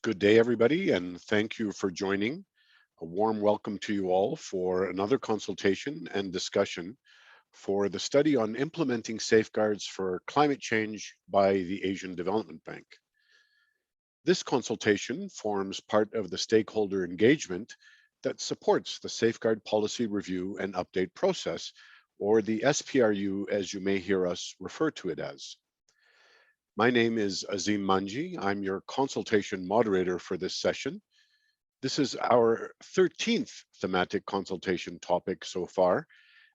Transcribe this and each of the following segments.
Good day, everybody, and thank you for joining. A warm welcome to you all for another consultation and discussion for the study on implementing safeguards for climate change by the Asian Development Bank. This consultation forms part of the stakeholder engagement that supports the Safeguard Policy Review and Update process, or the SPRU as you may hear us refer to it as. My name is Azim Manji. I'm your consultation moderator for this session. This is our 13th thematic consultation topic so far,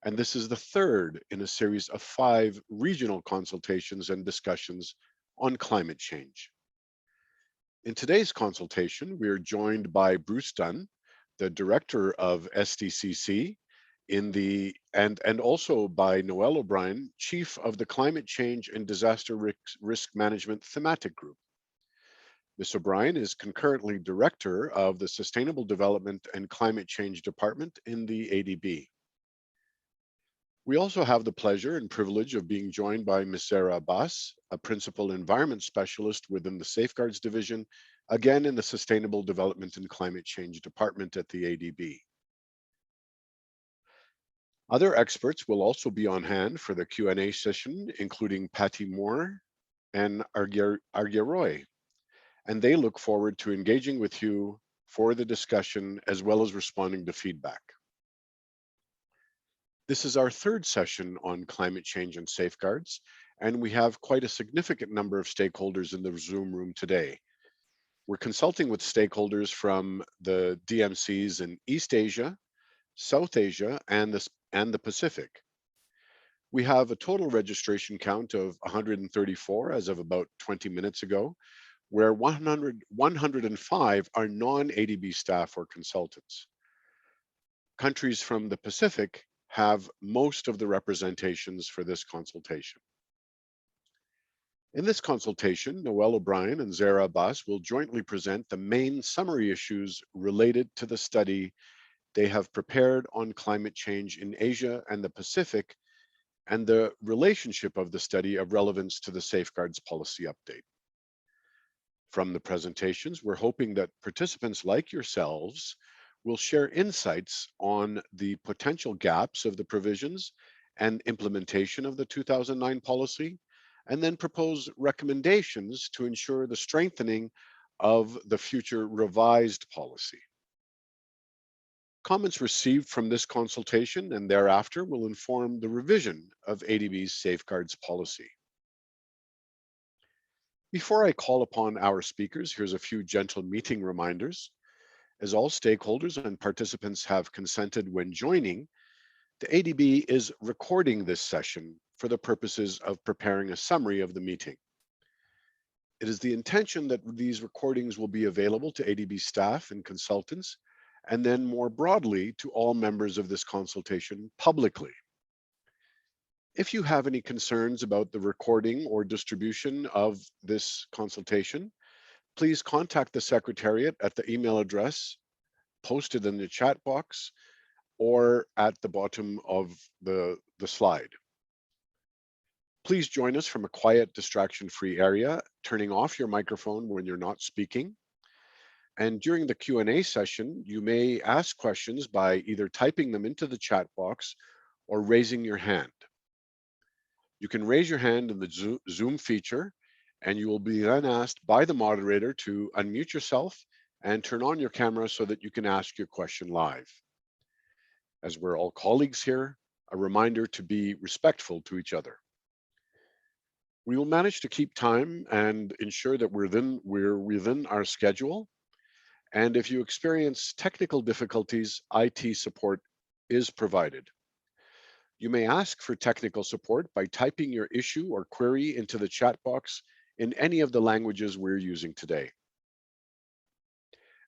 and this is the third in a series of 5 regional consultations and discussions on climate change. In today's consultation, we are joined by Bruce Dunn, the Director of SDCC, and also by Noelle O'Brien, Chief of the Climate Change and Disaster Risk Management Thematic Group. Ms. O'Brien is concurrently Director of the Sustainable Development and Climate Change Department in the ADB. We also have the pleasure and privilege of being joined by Ms. Sarah Abbas, a Principal Environment Specialist within the Safeguards Division, again in the Sustainable Development and Climate Change Department at the ADB. Other experts will also be on hand for the Q&A session, including Patty Moore and Argia Roy, and they look forward to engaging with you for the discussion as well as responding to feedback. This is our third session on climate change and safeguards, and we have quite a significant number of stakeholders in the Zoom room today. We're consulting with stakeholders from the DMCs in East Asia, South Asia, and the Pacific. We have a total registration count of 134 as of about 20 minutes ago, where 105 are non-ADB staff or consultants. Countries from the Pacific have most of the representations for this consultation. In this consultation, Noelle O'Brien and Zara Abbas will jointly present the main summary issues related to the study they have prepared on climate change in Asia and the Pacific, and the relationship of the study of relevance to the Safeguards Policy Update. From the presentations, we're hoping that participants like yourselves will share insights on the potential gaps of the provisions and implementation of the 2009 policy, and then propose recommendations to ensure the strengthening of the future revised policy. Comments received from this consultation and thereafter will inform the revision of ADB's safeguards policy. Before I call upon our speakers, here's a few gentle meeting reminders. As all stakeholders and participants have consented when joining, the ADB is recording this session for the purposes of preparing a summary of the meeting. It is the intention that these recordings will be available to ADB staff and consultants, and then more broadly to all members of this consultation publicly. If you have any concerns about the recording or distribution of this consultation, please contact the Secretariat at the email address posted in the chat box or at the bottom of the slide. Please join us from a quiet, distraction-free area, turning off your microphone when you're not speaking. And during the Q&A session, you may ask questions by either typing them into the chat box or raising your hand. You can raise your hand in the Zoom feature, and you will be then asked by the moderator to unmute yourself and turn on your camera so that you can ask your question live. As we're all colleagues here, a reminder to be respectful to each other. We will manage to keep time and ensure that we're within our schedule. And if you experience technical difficulties, IT support is provided. You may ask for technical support by typing your issue or query into the chat box in any of the languages we're using today.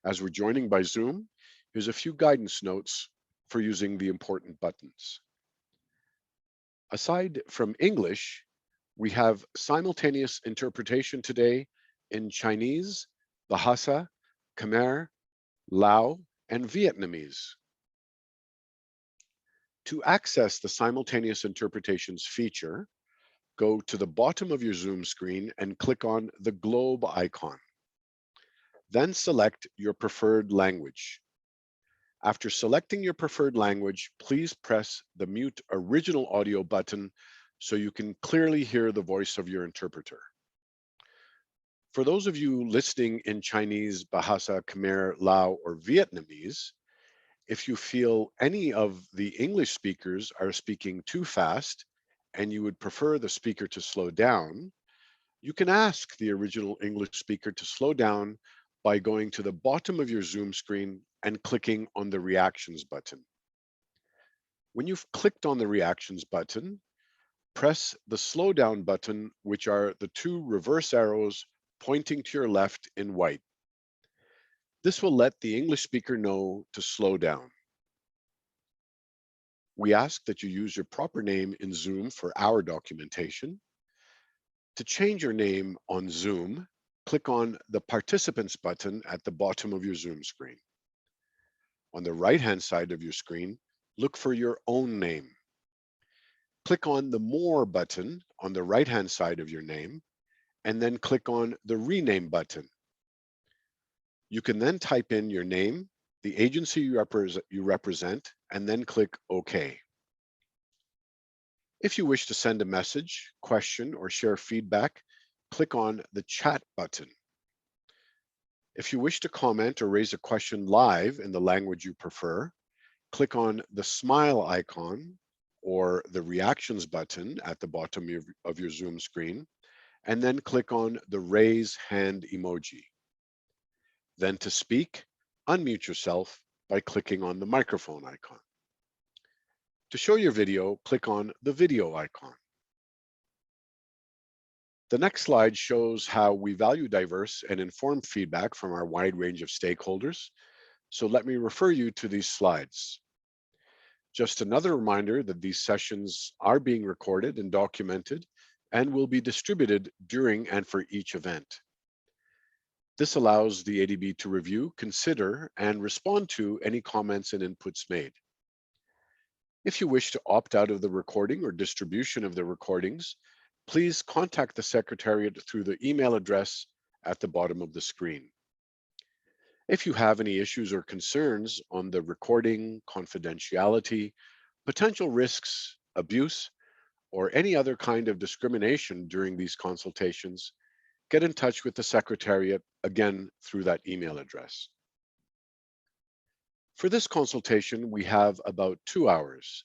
As we're joining by Zoom, here's a few guidance notes for using the important buttons. Aside from English, we have simultaneous interpretation today in Chinese, Bahasa, Khmer, Lao, and Vietnamese. To access the simultaneous interpretations feature, go to the bottom of your Zoom screen and click on the globe icon. Then select your preferred language. After selecting your preferred language, please press the Mute Original Audio button so you can clearly hear the voice of your interpreter. For those of you listening in Chinese, Bahasa, Khmer, Lao, or Vietnamese, if you feel any of the English speakers are speaking too fast and you would prefer the speaker to slow down, you can ask the original English speaker to slow down by going to the bottom of your Zoom screen and clicking on the Reactions button. When you've clicked on the Reactions button, press the Slow Down button, which are the two reverse arrows pointing to your left in white. This will let the English speaker know to slow down. We ask that you use your proper name in Zoom for our documentation. To change your name on Zoom, click on the Participants button at the bottom of your Zoom screen. On the right-hand side of your screen, look for your own name. Click on the More button on the right-hand side of your name, and then click on the Rename button. You can then type in your name, the agency you represent, and then click OK. If you wish to send a message, question, or share feedback, click on the Chat button. If you wish to comment or raise a question live in the language you prefer, click on the smile icon or the Reactions button at the bottom of your Zoom screen, and then click on the Raise Hand emoji. Then to speak, unmute yourself by clicking on the microphone icon. To show your video, click on the video icon. The next slide shows how we value diverse and informed feedback from our wide range of stakeholders. So let me refer you to these slides. Just another reminder that these sessions are being recorded and documented and will be distributed during and for each event. This allows the ADB to review, consider, and respond to any comments and inputs made. If you wish to opt out of the recording or distribution of the recordings, please contact the Secretariat through the email address at the bottom of the screen. If you have any issues or concerns on the recording, confidentiality, potential risks, abuse, or any other kind of discrimination during these consultations, get in touch with the Secretariat, again, through that email address. For this consultation, we have about 2 hours.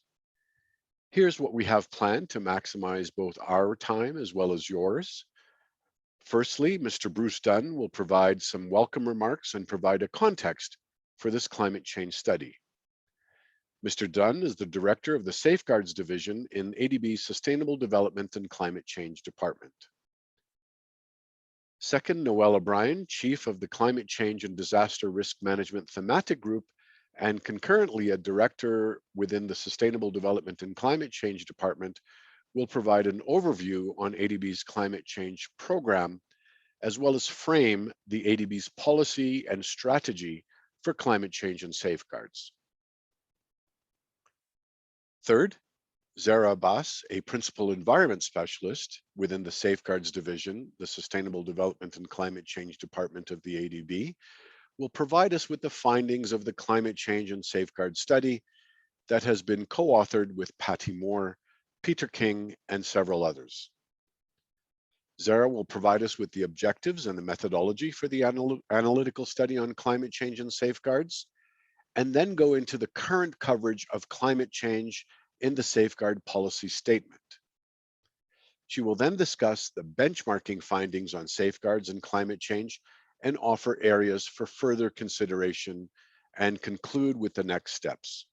Here's what we have planned to maximize both our time as well as yours. Firstly, Mr. Bruce Dunn will provide some welcome remarks and provide a context for this climate change study. Mr. Dunn is the Director of the Safeguards Division in ADB's Sustainable Development and Climate Change Department. Second, Noel O'Brien, Chief of the Climate Change and Disaster Risk Management Thematic Group and concurrently a Director within the Sustainable Development and Climate Change Department, will provide an overview on ADB's climate change program, as well as frame the ADB's policy and strategy for climate change and safeguards. Third, Zara Abbas, a Principal Environment Specialist within the Safeguards Division, the Sustainable Development and Climate Change Department of the ADB, will provide us with the findings of the climate change and safeguard study that has been co-authored with Patty Moore, Peter King, and several others. Zara will provide us with the objectives and the methodology for the analytical study on climate change and safeguards, and then go into the current coverage of climate change in the safeguard policy statement. She will then discuss the benchmarking findings on safeguards and climate change and offer areas for further consideration and conclude with the next steps.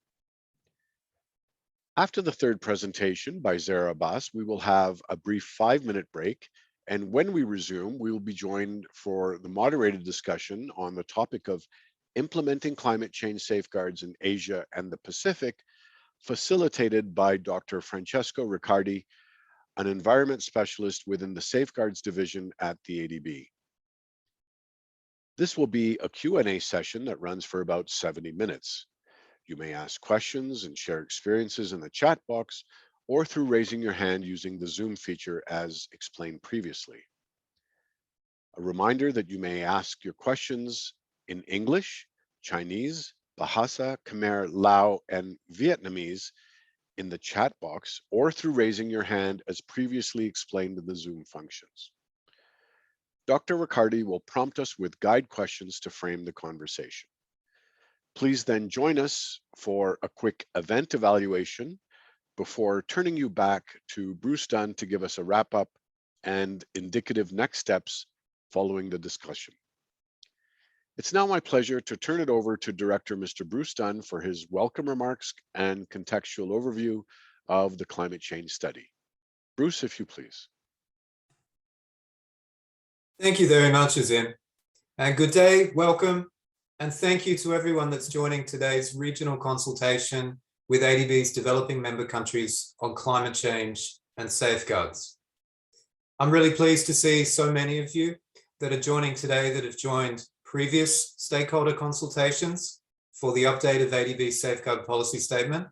After the third presentation by Zara Abbas, we will have a brief 5-minute break. And when we resume, we will be joined for the moderated discussion on the topic of implementing climate change safeguards in Asia and the Pacific, facilitated by Dr. Francesco Riccardi, an environment specialist within the Safeguards Division at the ADB. This will be a Q&A session that runs for about 70 minutes. You may ask questions and share experiences in the chat box or through raising your hand using the Zoom feature as explained previously. A reminder that you may ask your questions in English, Chinese, Bahasa, Khmer, Lao, and Vietnamese in the chat box or through raising your hand as previously explained in the Zoom functions. Dr. Riccardi will prompt us with guide questions to frame the conversation. Please then join us for a quick event evaluation before turning you back to Bruce Dunn to give us a wrap up and indicative next steps following the discussion. It's now my pleasure to turn it over to Director Mr. Bruce Dunn for his welcome remarks and contextual overview of the climate change study. Bruce, if you please. Thank you very much, Azim. And good day, welcome, and thank you to everyone that's joining today's regional consultation with ADB's developing member countries on climate change and safeguards. I'm really pleased to see so many of you that are joining today that have joined previous stakeholder consultations for the update of ADB's Safeguard Policy Statement,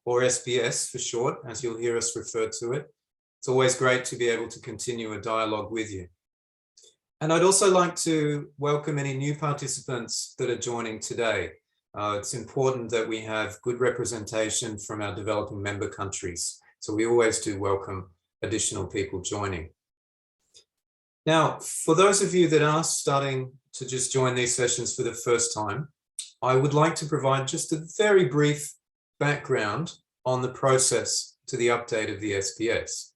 or SPS for short, as you'll hear us refer to it. It's always great to be able to continue a dialogue with you. And I'd also like to welcome any new participants that are joining today. It's important that we have good representation from our developing member countries. So we always do welcome additional people joining. Now, for those of you that are starting to just join these sessions for the first time, I would like to provide just a very brief background on the process to the update of the SPS.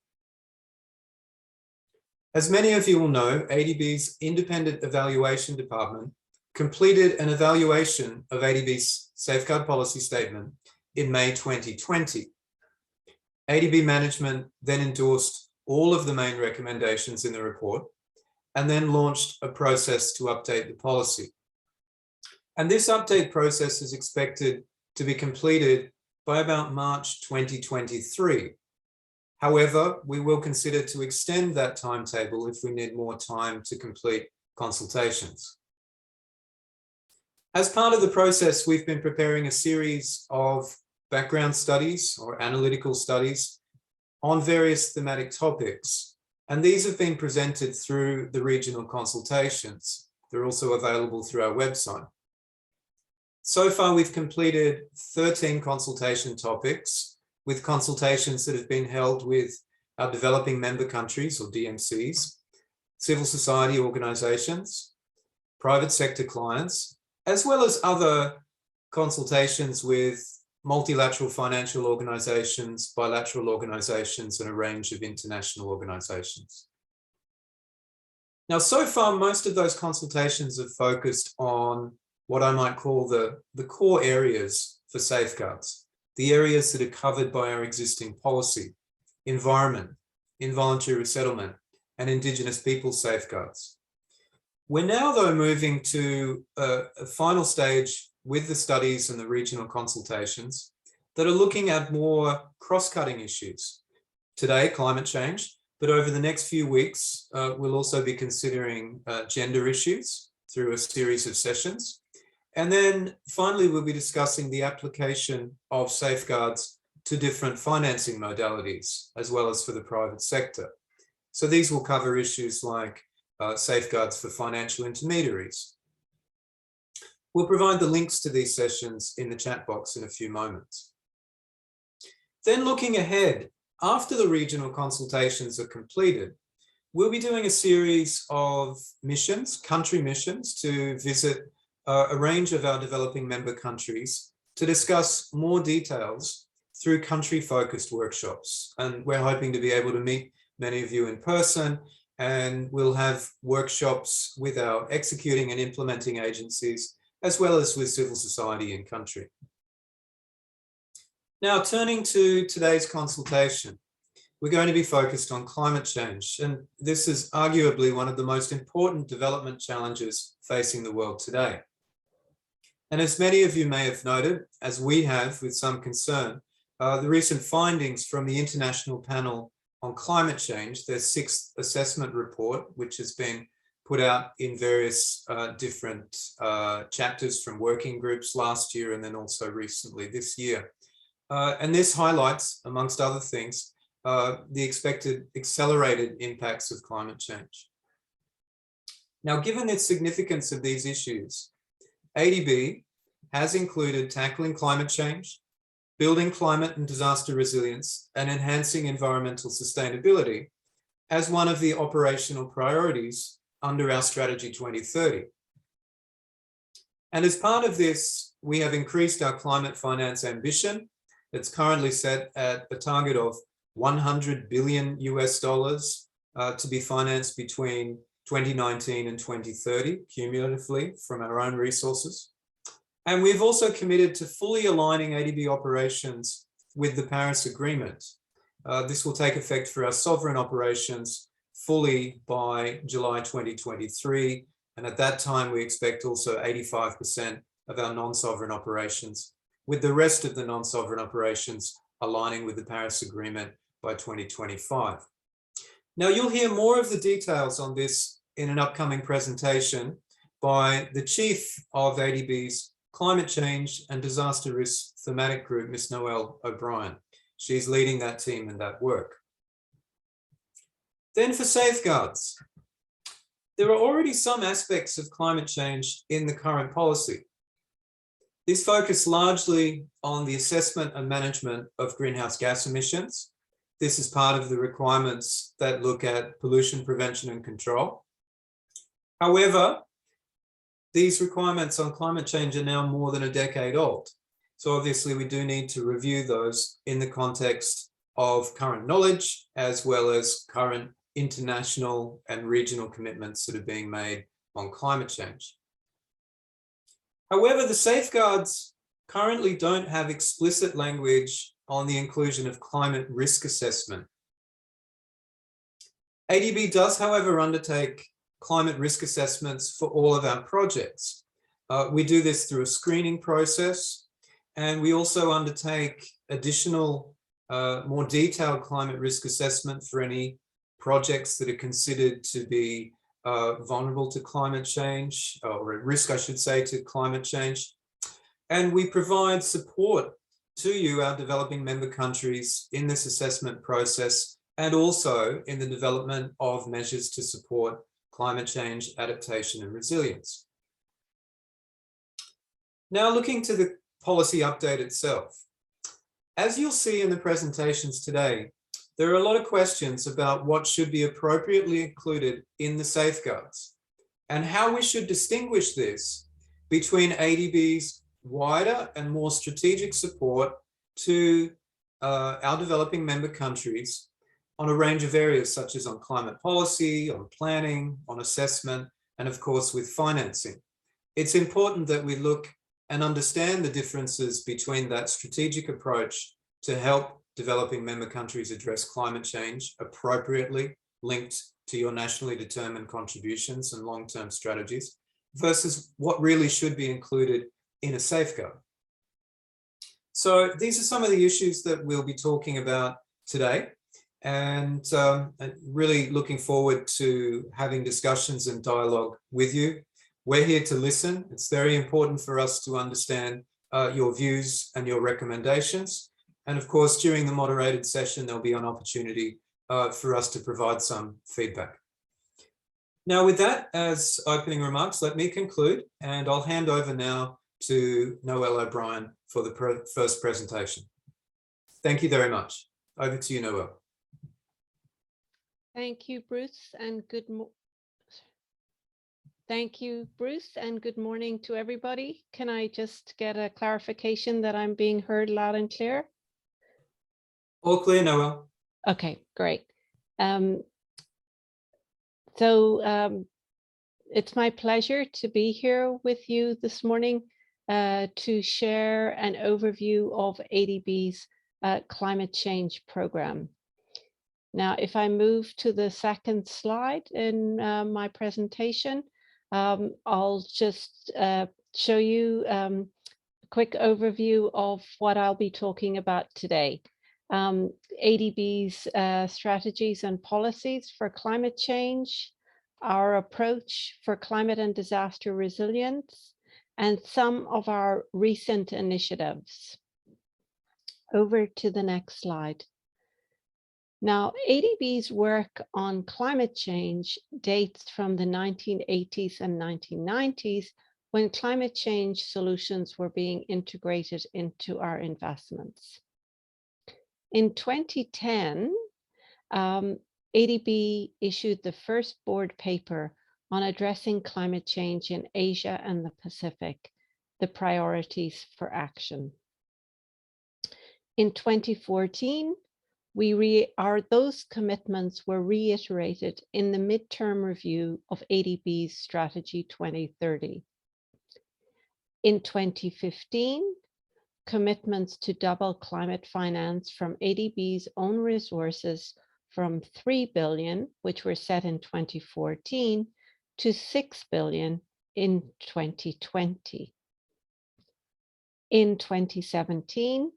As many of you will know, ADB's Independent Evaluation Department completed an evaluation of ADB's Safeguard Policy Statement in May 2020. ADB management then endorsed all of the main recommendations in the report and then launched a process to update the policy. And this update process is expected to be completed by about March 2023. However, we will consider to extend that timetable if we need more time to complete consultations. As part of the process, we've been preparing a series of background studies or analytical studies on various thematic topics, and these have been presented through the regional consultations. They're also available through our website. So far, we've completed 13 consultation topics, with consultations that have been held with our developing member countries, or DMCs, civil society organizations, private sector clients, as well as other consultations with multilateral financial organizations, bilateral organizations, and a range of international organizations. Now, so far, most of those consultations have focused on what I might call the core areas for safeguards. The areas that are covered by our existing policy: environment, involuntary resettlement, and Indigenous peoples safeguards. We're now, though, moving to a final stage with the studies and the regional consultations that are looking at more cross-cutting issues. Today, climate change, but over the next few weeks, we'll also be considering gender issues through a series of sessions. And then finally, we'll be discussing the application of safeguards to different financing modalities, as well as for the private sector. So these will cover issues like safeguards for financial intermediaries. We'll provide the links to these sessions in the chat box in a few moments. Then looking ahead, after the regional consultations are completed, we'll be doing a series of missions, country missions, to visit a range of our developing member countries to discuss more details through country-focused workshops. And we're hoping to be able to meet many of you in person, and we'll have workshops with our executing and implementing agencies, as well as with civil society in country. Now, turning to today's consultation, we're going to be focused on climate change, and this is arguably one of the most important development challenges facing the world today. And as many of you may have noted, as we have with some concern, the recent findings from the International Panel on Climate Change, their 6th assessment report, which has been put out in various different chapters from working groups last year and then also recently this year. And this highlights, amongst other things, the expected accelerated impacts of climate change. Now, given the significance of these issues, ADB has included tackling climate change, building climate and disaster resilience, and enhancing environmental sustainability as one of the operational priorities under our Strategy 2030. And as part of this, we have increased our climate finance ambition. It's currently set at a target of $100 billion to be financed between 2019 and 2030, cumulatively from our own resources. And we've also committed to fully aligning ADB operations with the Paris Agreement. This will take effect for our sovereign operations fully by July 2023. And at that time, we expect also 85% of our non-sovereign operations, with the rest of the non-sovereign operations aligning with the Paris Agreement by 2025. Now, you'll hear more of the details on this in an upcoming presentation by the chief of ADB's Climate Change and Disaster Risk Thematic Group, Ms. Noelle O'Brien. She's leading that team in that work. Then for safeguards, there are already some aspects of climate change in the current policy. These focus largely on the assessment and management of greenhouse gas emissions. This is part of the requirements that look at pollution prevention and control. However, these requirements on climate change are now more than a decade old. So obviously we do need to review those in the context of current knowledge, as well as current international and regional commitments that are being made on climate change. However, the safeguards currently don't have explicit language on the inclusion of climate risk assessment. ADB does, however, undertake climate risk assessments for all of our projects. We do this through a screening process, and we also undertake additional, more detailed climate risk assessment for any projects that are considered to be vulnerable to climate change, or at risk, I should say, to climate change. And we provide support to you, our developing member countries, in this assessment process, and also in the development of measures to support climate change, adaptation, and resilience. Now, looking to the policy update itself. As you'll see in the presentations today, there are a lot of questions about what should be appropriately included in the safeguards and how we should distinguish this between ADB's wider and more strategic support to our developing member countries on a range of areas, such as on climate policy, on planning, on assessment, and of course with financing. It's important that we look and understand the differences between that strategic approach to help developing member countries address climate change appropriately linked to your nationally determined contributions and long-term strategies versus what really should be included in a safeguard. So these are some of the issues that we'll be talking about today, and really looking forward to having discussions and dialogue with you. We're here to listen. It's very important for us to understand your views and your recommendations. And of course, during the moderated session, there'll be an opportunity for us to provide some feedback. Now, with that as opening remarks, let me conclude, and I'll hand over now to Noelle O'Brien for the first presentation. Thank you very much. Over to you, Noelle. Thank you, Bruce, and good morning to everybody. Can I just get a clarification that I'm being heard loud and clear? All clear, Noelle. Okay, great. It's my pleasure to be here with you this morning to share an overview of ADB's climate change program. Now, if I move to the second slide in my presentation, I'll just show you a quick overview of what I'll be talking about today. ADB's strategies and policies for climate change, our approach for climate and disaster resilience, and some of our recent initiatives. Over to the next slide. Now, ADB's work on climate change dates from the 1980s and 1990s, when climate change solutions were being integrated into our investments. In 2010, ADB issued the first board paper on addressing climate change in Asia and the Pacific, the priorities for action. In 2014, those commitments were reiterated in the midterm review of ADB's Strategy 2030. In 2015, commitments to double climate finance from ADB's own resources from 3 billion, which were set in 2014, to 6 billion in 2020. In 2017,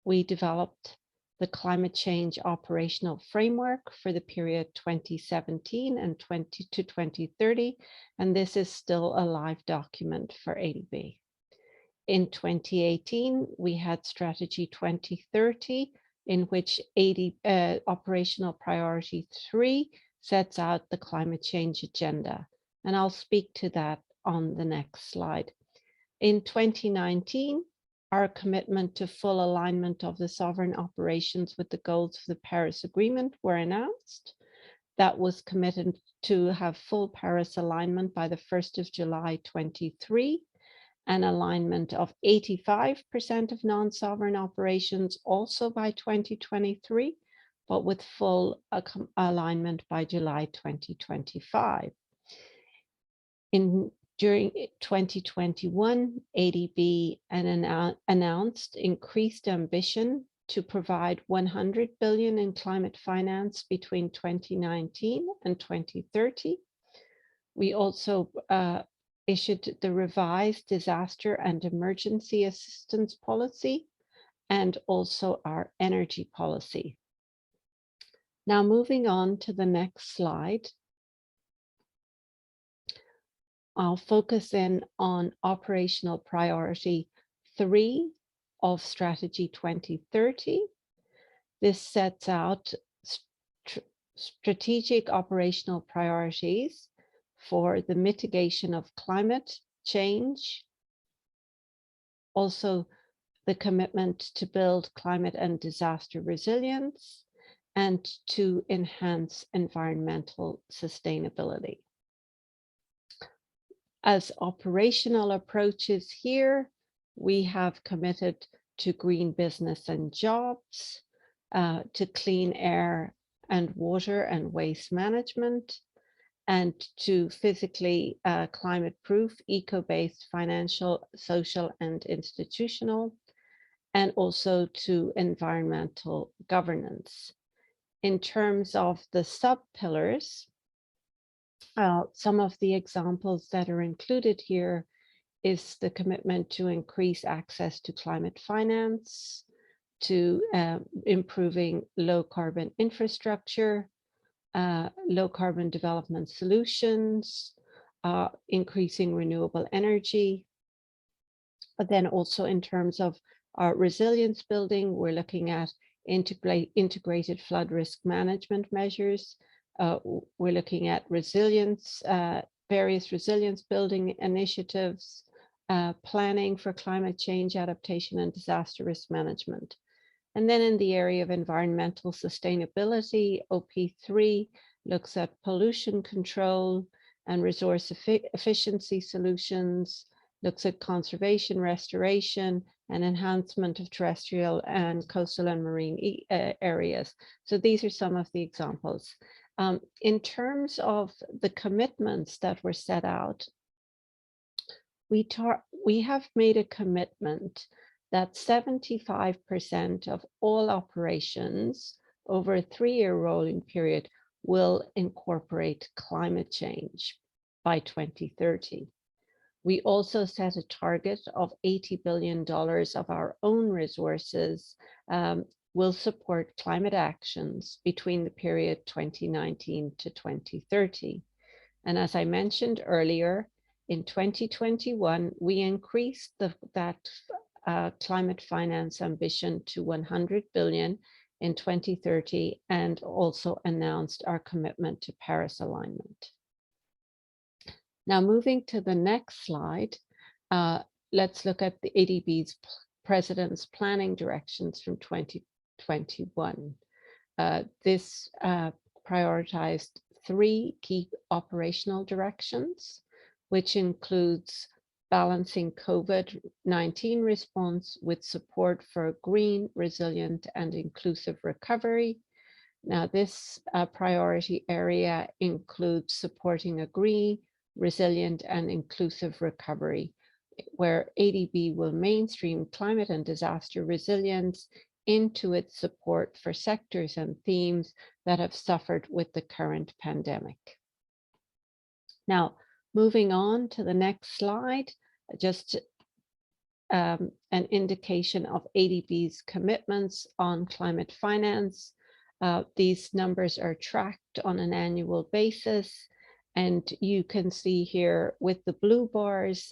we developed the climate change operational framework for the period 2017 and 2030, and this is still a live document for ADB. In 2018, we had Strategy 2030, in which operational priority 3 sets out the climate change agenda, and I'll speak to that on the next slide. In 2019, our commitment to full alignment of the sovereign operations with the goals of the Paris Agreement were announced. That was committed to have full Paris alignment by the 1st of July 23, an alignment of 85% of non-sovereign operations also by 2023, but with full alignment by July 2025. During 2021, ADB announced increased ambition to provide 100 billion in climate finance between 2019 and 2030. We also issued the revised disaster and emergency assistance policy and also our energy policy. Now moving on to the next slide. I'll focus in on operational priority 3 of Strategy 2030. This sets out strategic operational priorities for the mitigation of climate change, also the commitment to build climate and disaster resilience, and to enhance environmental sustainability. As operational approaches here, we have committed to green business and jobs, to clean air and water and waste management, and to physically climate-proof, eco-based financial, social, and institutional, and also to environmental governance. In terms of the sub-pillars, some of the examples that are included here is the commitment to increase access to climate finance, to improving low carbon infrastructure, low carbon development solutions, increasing renewable energy. But then also in terms of our resilience building, we're looking at integrated flood risk management measures. We're looking at resilience, various resilience building initiatives, planning for climate change adaptation and disaster risk management. And then in the area of environmental sustainability, OP3 looks at pollution control and resource efficiency solutions, looks at conservation, restoration, and enhancement of terrestrial and coastal and marine areas. So these are some of the examples. In terms of the commitments that were set out, we have made a commitment that 75% of all operations over a 3-year rolling period will incorporate climate change by 2030. We also set a target of $80 billion of our own resources will support climate actions between the period 2019 to 2030. And as I mentioned earlier, in 2021, we increased that climate finance ambition to 100 billion in 2030 and also announced our commitment to Paris alignment. Now, moving to the next slide, let's look at the ADB's President's Planning Directions from 2021. This prioritized 3 key operational directions, which includes balancing COVID-19 response with support for green, resilient, and inclusive recovery. Now, this priority area includes supporting a green, resilient, and inclusive recovery, where ADB will mainstream climate and disaster resilience into its support for sectors and themes that have suffered with the current pandemic. Now, moving on to the next slide, just an indication of ADB's commitments on climate finance. These numbers are tracked on an annual basis, and you can see here with the blue bars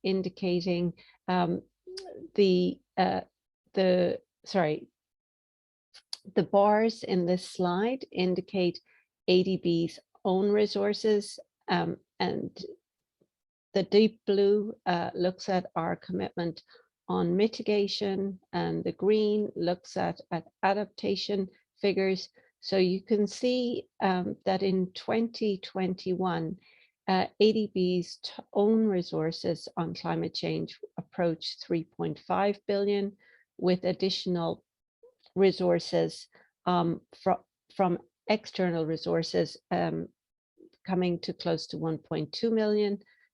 indicating the bars in this slide indicate ADB's own resources, and the deep blue looks at our commitment on mitigation, and the green looks at adaptation figures. So you can see that in 2021, ADB's own resources on climate change approached 3.5 billion, with additional resources from external resources coming to close to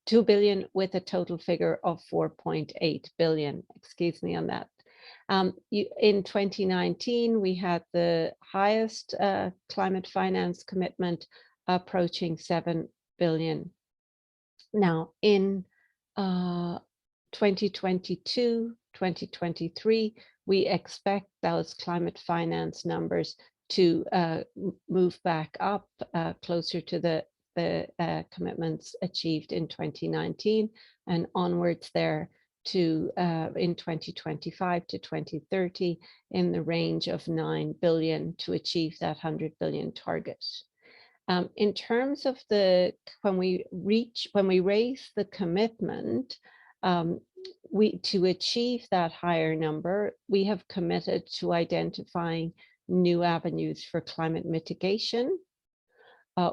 2 billion, with a total figure of 4.8 billion. Excuse me on that. In 2019, we had the highest climate finance commitment, approaching 7 billion. Now, in 2022, 2023, we expect those climate finance numbers to move back up closer to the commitments achieved in 2019 and onwards there to in 2025 to 2030 in the range of 9 billion to achieve that 100 billion target. In terms of when we raise the commitment to achieve that higher number, we have committed to identifying new avenues for climate mitigation.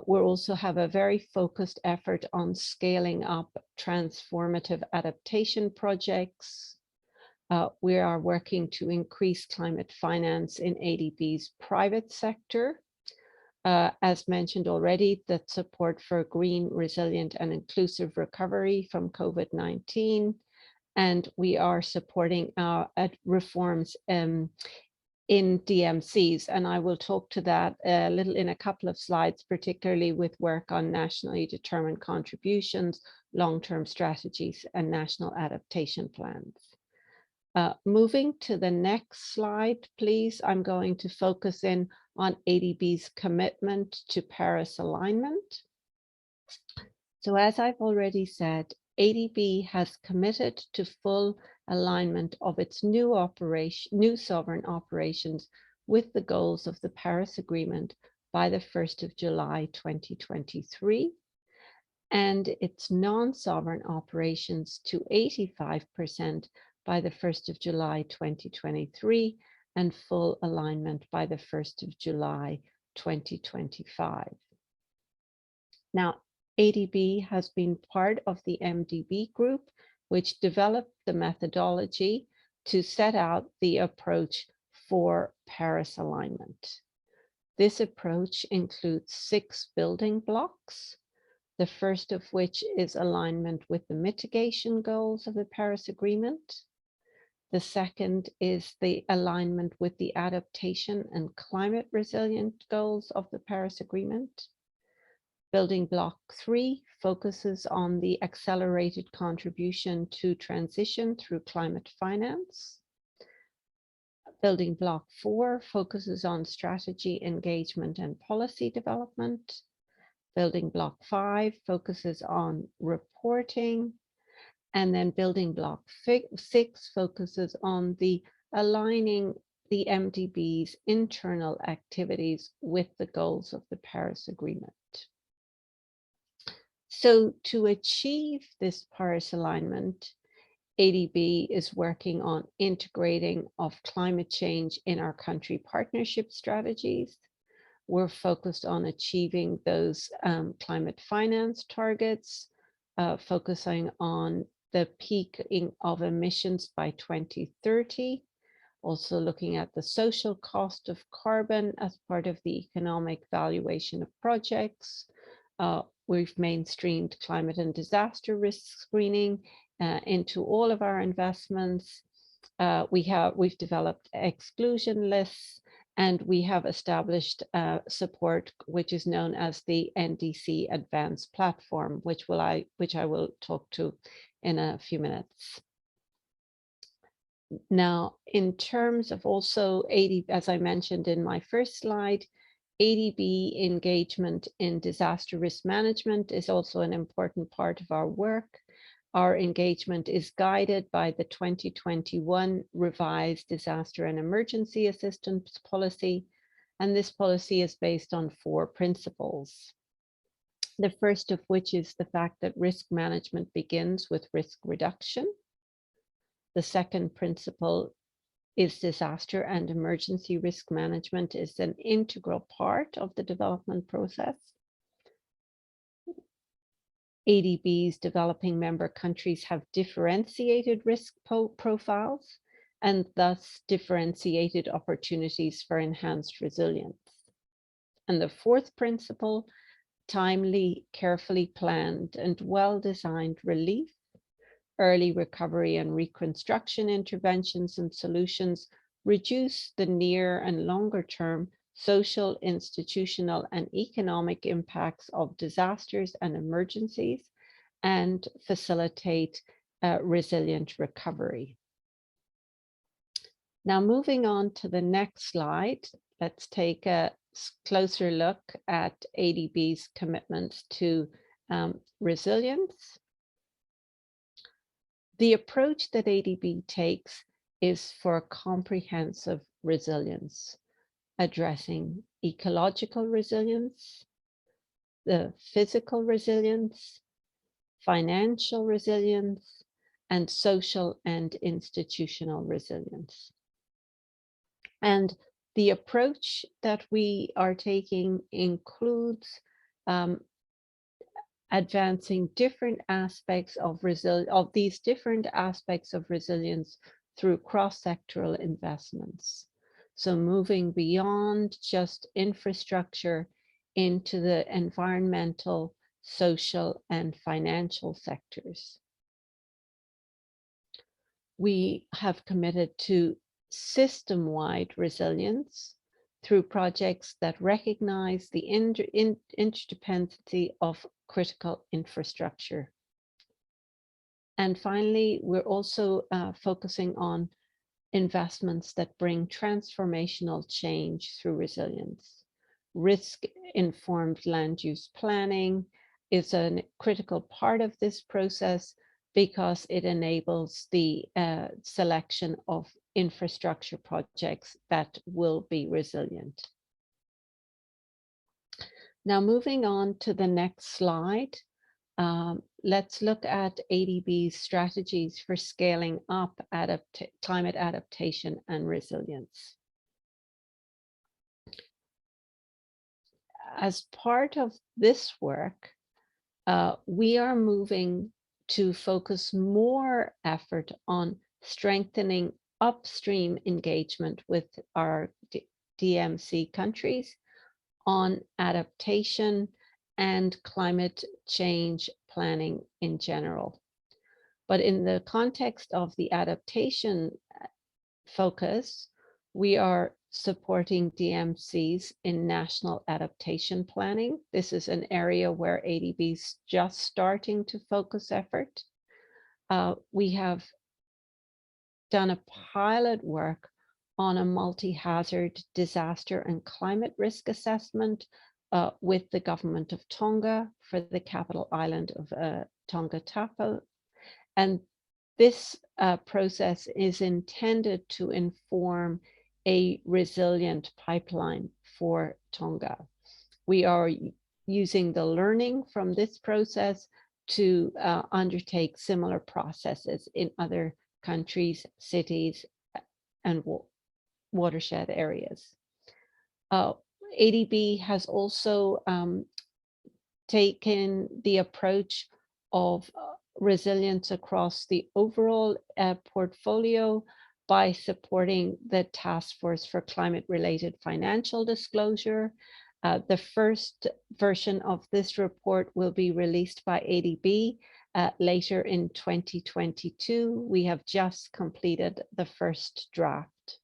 We'll also have a very focused effort on scaling up transformative adaptation projects. We are working to increase climate finance in ADB's private sector. As mentioned already, that support for green, resilient, and inclusive recovery from COVID-19. And we are supporting reforms in DMCs, and I will talk to that a little in a couple of slides, particularly with work on nationally determined contributions, long-term strategies, and national adaptation plans. Moving to the next slide, please. I'm going to focus in on ADB's commitment to Paris alignment. So as I've already said, ADB has committed to full alignment of its new sovereign operations with the goals of the Paris Agreement by the 1st of July 2023, and its non-sovereign operations to 85% by the 1st of July 2023, and full alignment by the 1st of July 2025. Now, ADB has been part of the MDB group, which developed the methodology to set out the approach for Paris alignment. This approach includes 6 building blocks, the first of which is alignment with the mitigation goals of the Paris Agreement. The second is the alignment with the adaptation and climate resilient goals of the Paris Agreement. Building block 3 focuses on the accelerated contribution to transition through climate finance. Building block 4 focuses on strategy, engagement, and policy development. Building block 5 focuses on reporting. And then building block 6 focuses on the aligning the MDB's internal activities with the goals of the Paris Agreement. So to achieve this Paris alignment, ADB is working on integrating of climate change in our country partnership strategies. We're focused on achieving those climate finance targets, focusing on the peaking of emissions by 2030, also looking at the social cost of carbon as part of the economic valuation of projects. We've mainstreamed climate and disaster risk screening into all of our investments. We've developed exclusion lists, and we have established support, which is known as the NDC Advanced Platform, which I will talk to in a few minutes. Now, in terms of also ADB, as I mentioned in my first slide, ADB engagement in disaster risk management is also an important part of our work. Our engagement is guided by the 2021 revised disaster and emergency assistance policy, and this policy is based on 4 principles. The first of which is the fact that risk management begins with risk reduction. The second principle is disaster and emergency risk management is an integral part of the development process. ADB's developing member countries have differentiated risk profiles and thus differentiated opportunities for enhanced resilience. And the fourth principle, timely, carefully planned and well-designed relief, early recovery and reconstruction interventions and solutions reduce the near and longer term social, institutional, and economic impacts of disasters and emergencies and facilitate resilient recovery. Now, moving on to the next slide, let's take a closer look at ADB's commitment to resilience. The approach that ADB takes is for comprehensive resilience, addressing ecological resilience, the physical resilience, financial resilience, and social and institutional resilience. And the approach that we are taking includes advancing different aspects of these different aspects of resilience through cross-sectoral investments. So moving beyond just infrastructure into the environmental, social, and financial sectors. We have committed to system-wide resilience through projects that recognize the interdependency of critical infrastructure. And finally, we're also focusing on investments that bring transformational change through resilience. Risk-informed land use planning is a critical part of this process because it enables the selection of infrastructure projects that will be resilient. Now, moving on to the next slide, let's look at ADB's strategies for scaling up climate adaptation and resilience. As part of this work, we are moving to focus more effort on strengthening upstream engagement with our DMC countries on adaptation and climate change planning in general. But in the context of the adaptation focus, we are supporting DMCs in national adaptation planning. This is an area where ADB is just starting to focus effort. We have done a pilot work on a multi-hazard disaster and climate risk assessment with the government of Tonga for the capital island of Tonga Tapa. And this process is intended to inform a resilient pipeline for Tonga. We are using the learning from this process to undertake similar processes in other countries, cities, and watershed areas. ADB has also taken the approach of resilience across the overall portfolio by supporting the Task Force for Climate-Related Financial Disclosure. The first version of this report will be released by ADB later in 2022. We have just completed the first draft.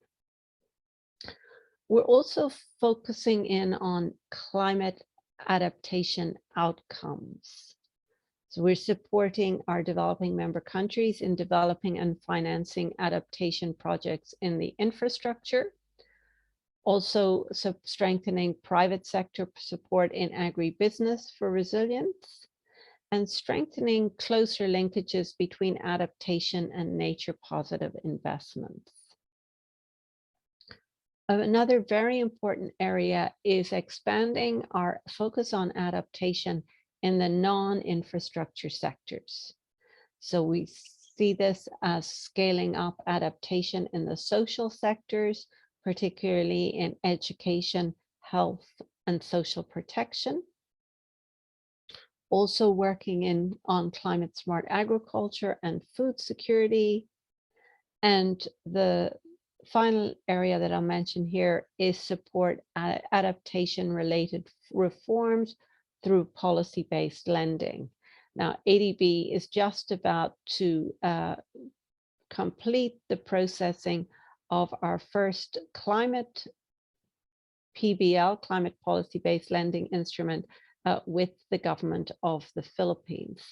We're also focusing in on climate adaptation outcomes. So we're supporting our developing member countries in developing and financing adaptation projects in the infrastructure, also strengthening private sector support in agribusiness for resilience, and strengthening closer linkages between adaptation and nature positive investments. Another very important area is expanding our focus on adaptation in the non-infrastructure sectors. So we see this as scaling up adaptation in the social sectors, particularly in education, health, and social protection. Also working on climate smart agriculture and food security. And the final area that I'll mention here is support adaptation related reforms through policy-based lending. Now, ADB is just about to complete the processing of our first climate PBL, climate policy-based lending instrument with the government of the Philippines.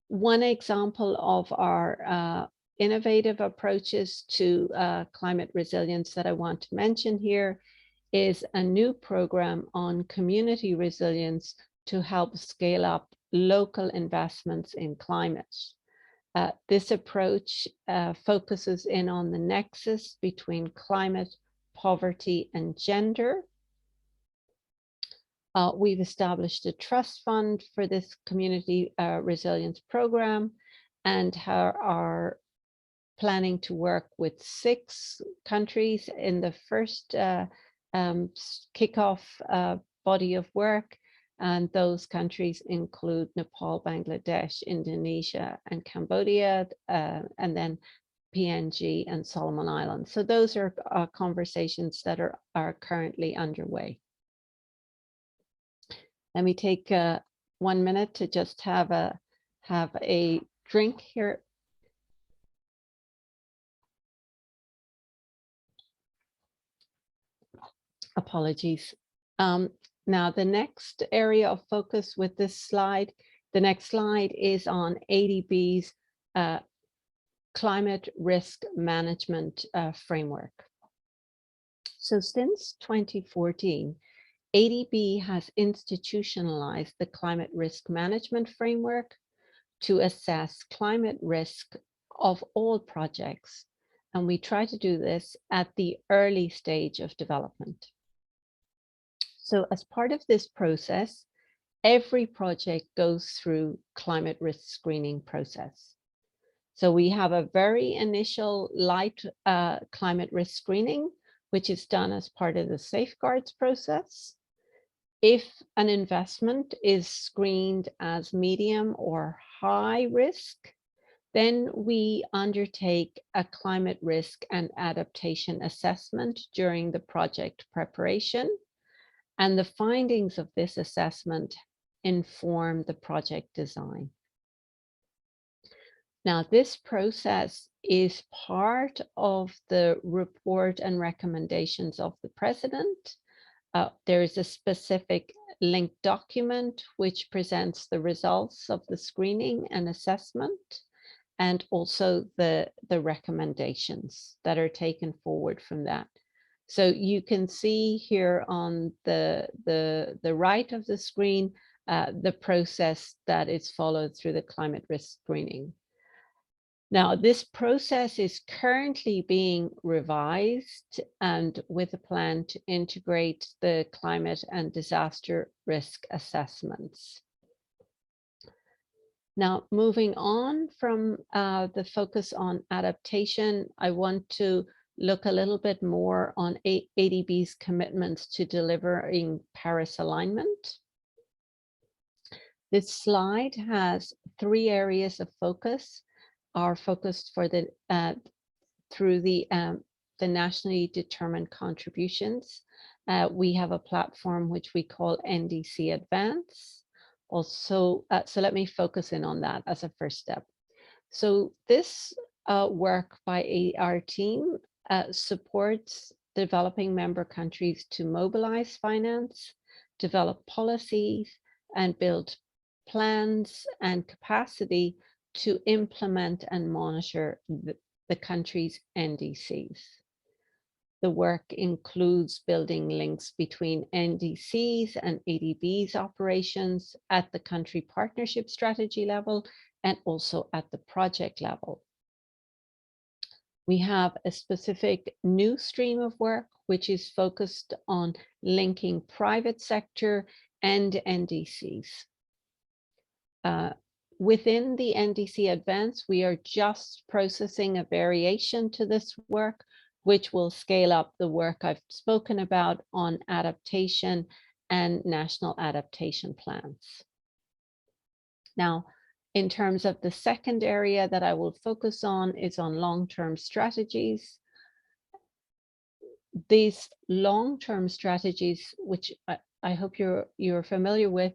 One example of our innovative approaches to climate resilience that I want to mention here is a new program on community resilience to help scale up local investments in climate. This approach focuses in on the nexus between climate, poverty, and gender. We've established a trust fund for this community resilience program and are planning to work with 6 countries in the first kickoff body of work. And those countries include Nepal, Bangladesh, Indonesia, and Cambodia, and then PNG and Solomon Islands. So those are conversations that are currently underway. Let me take 1 minute to just have a drink here. Apologies. Now, the next area of focus with this slide, the next slide is on ADB's climate risk management framework. So since 2014, ADB has institutionalized the climate risk management framework to assess climate risk of all projects. And we try to do this at the early stage of development. So as part of this process, every project goes through climate risk screening process. So we have a very initial light climate risk screening, which is done as part of the safeguards process. If an investment is screened as medium or high risk, then we undertake a climate risk and adaptation assessment during the project preparation. And the findings of this assessment inform the project design. Now, this process is part of the report and recommendations of the President. There is a specific linked document which presents the results of the screening and assessment, and also the recommendations that are taken forward from that. So you can see here on the right of the screen, the process that is followed through the climate risk screening. Now, this process is currently being revised and with a plan to integrate the climate and disaster risk assessments. Now, moving on from the focus on adaptation, I want to look a little bit more on ADB's commitments to delivering Paris alignment. This slide has 3 areas of focus. Are focused for the through the nationally determined contributions. We have a platform which we call NDC Advance. Also, so let me focus in on that as a first step. So this work by our team supports developing member countries to mobilize finance, develop policies, and build plans and capacity to implement and monitor the country's NDCs. The work includes building links between NDCs and ADB's operations at the country partnership strategy level and also at the project level. We have a specific new stream of work which is focused on linking private sector and NDCs. Within the NDC Advance, we are just processing a variation to this work, which will scale up the work I've spoken about on adaptation and national adaptation plans. Now, in terms of the second area that I will focus on is on long-term strategies. These long-term strategies, which I hope you're familiar with,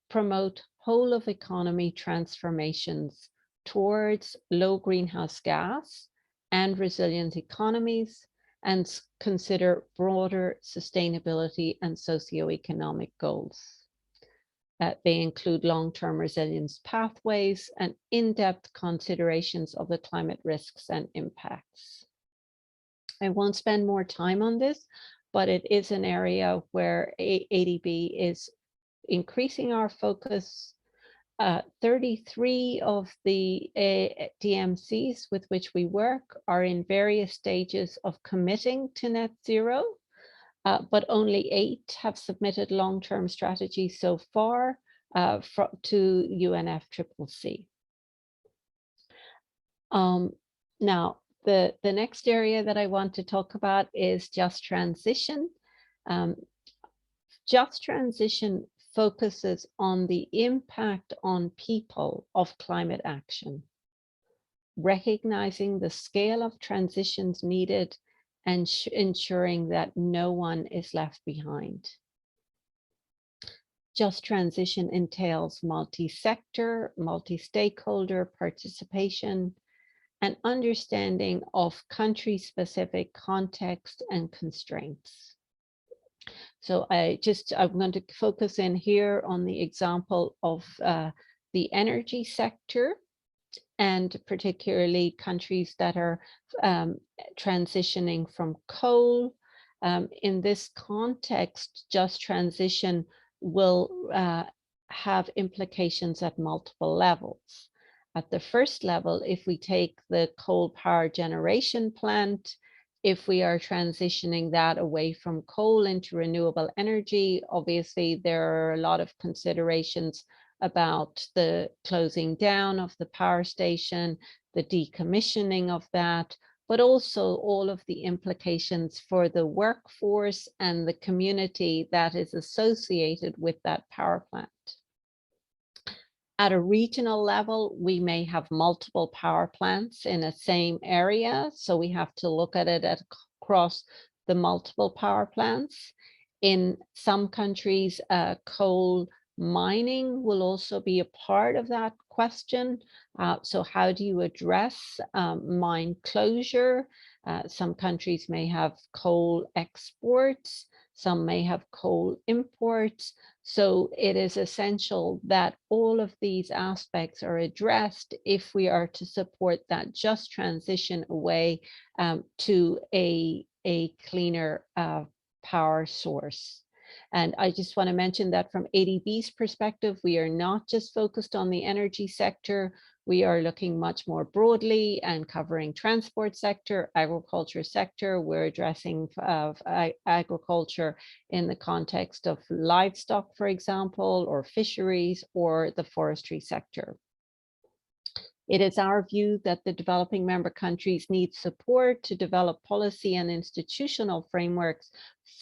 promote whole of economy transformations towards low greenhouse gas and resilient economies, and consider broader sustainability and socioeconomic goals. They include long-term resilience pathways and in-depth considerations of the climate risks and impacts. I won't spend more time on this, but it is an area where ADB is increasing our focus. 33 of the DMCs with which we work are in various stages of committing to net zero, but only 8 have submitted long-term strategies so far to UNFCCC. Now, the next area that I want to talk about is just transition. Just transition focuses on the impact on people of climate action, recognizing the scale of transitions needed and ensuring that no one is left behind. Just transition entails multi-sector, multi-stakeholder participation, and understanding of country-specific context and constraints. So I'm going to focus in here on the example of the energy sector, and particularly countries that are transitioning from coal. In this context, just transition will have implications at multiple levels. At the first level, if we take the coal power generation plant, if we are transitioning that away from coal into renewable energy, obviously there are a lot of considerations about the closing down of the power station, the decommissioning of that, but also all of the implications for the workforce and the community that is associated with that power plant. At a regional level, we may have multiple power plants in a same area, so we have to look at it across the multiple power plants. In some countries, coal mining will also be a part of that question. So how do you address mine closure? Some countries may have coal exports, some may have coal imports. So it is essential that all of these aspects are addressed if we are to support that just transition away to a cleaner power source. And I just want to mention that from ADB's perspective, we are not just focused on the energy sector. We are looking much more broadly and covering transport sector, agriculture sector. We're addressing agriculture in the context of livestock, for example, or fisheries, or the forestry sector. It is our view that the developing member countries need support to develop policy and institutional frameworks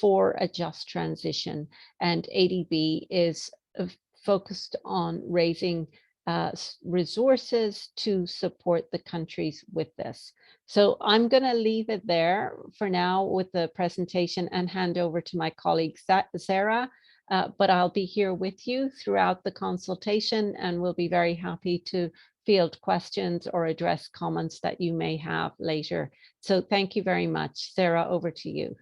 for a just transition. And ADB is focused on raising resources to support the countries with this. So I'm going to leave it there for now with the presentation and hand over to my colleague Sarah. But I'll be here with you throughout the consultation, and we'll be very happy to field questions or address comments that you may have later. So thank you very much. Sarah, over to you.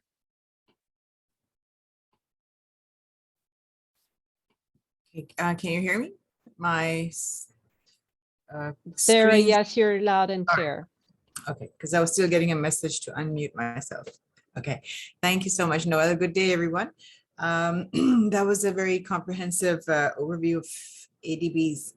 Can you hear me? Sarah, screen... yes, you're loud and clear. Okay, because I was still getting a message to unmute myself. Okay, thank you so much, Noel. Good day, everyone. That was a very comprehensive overview of ADB's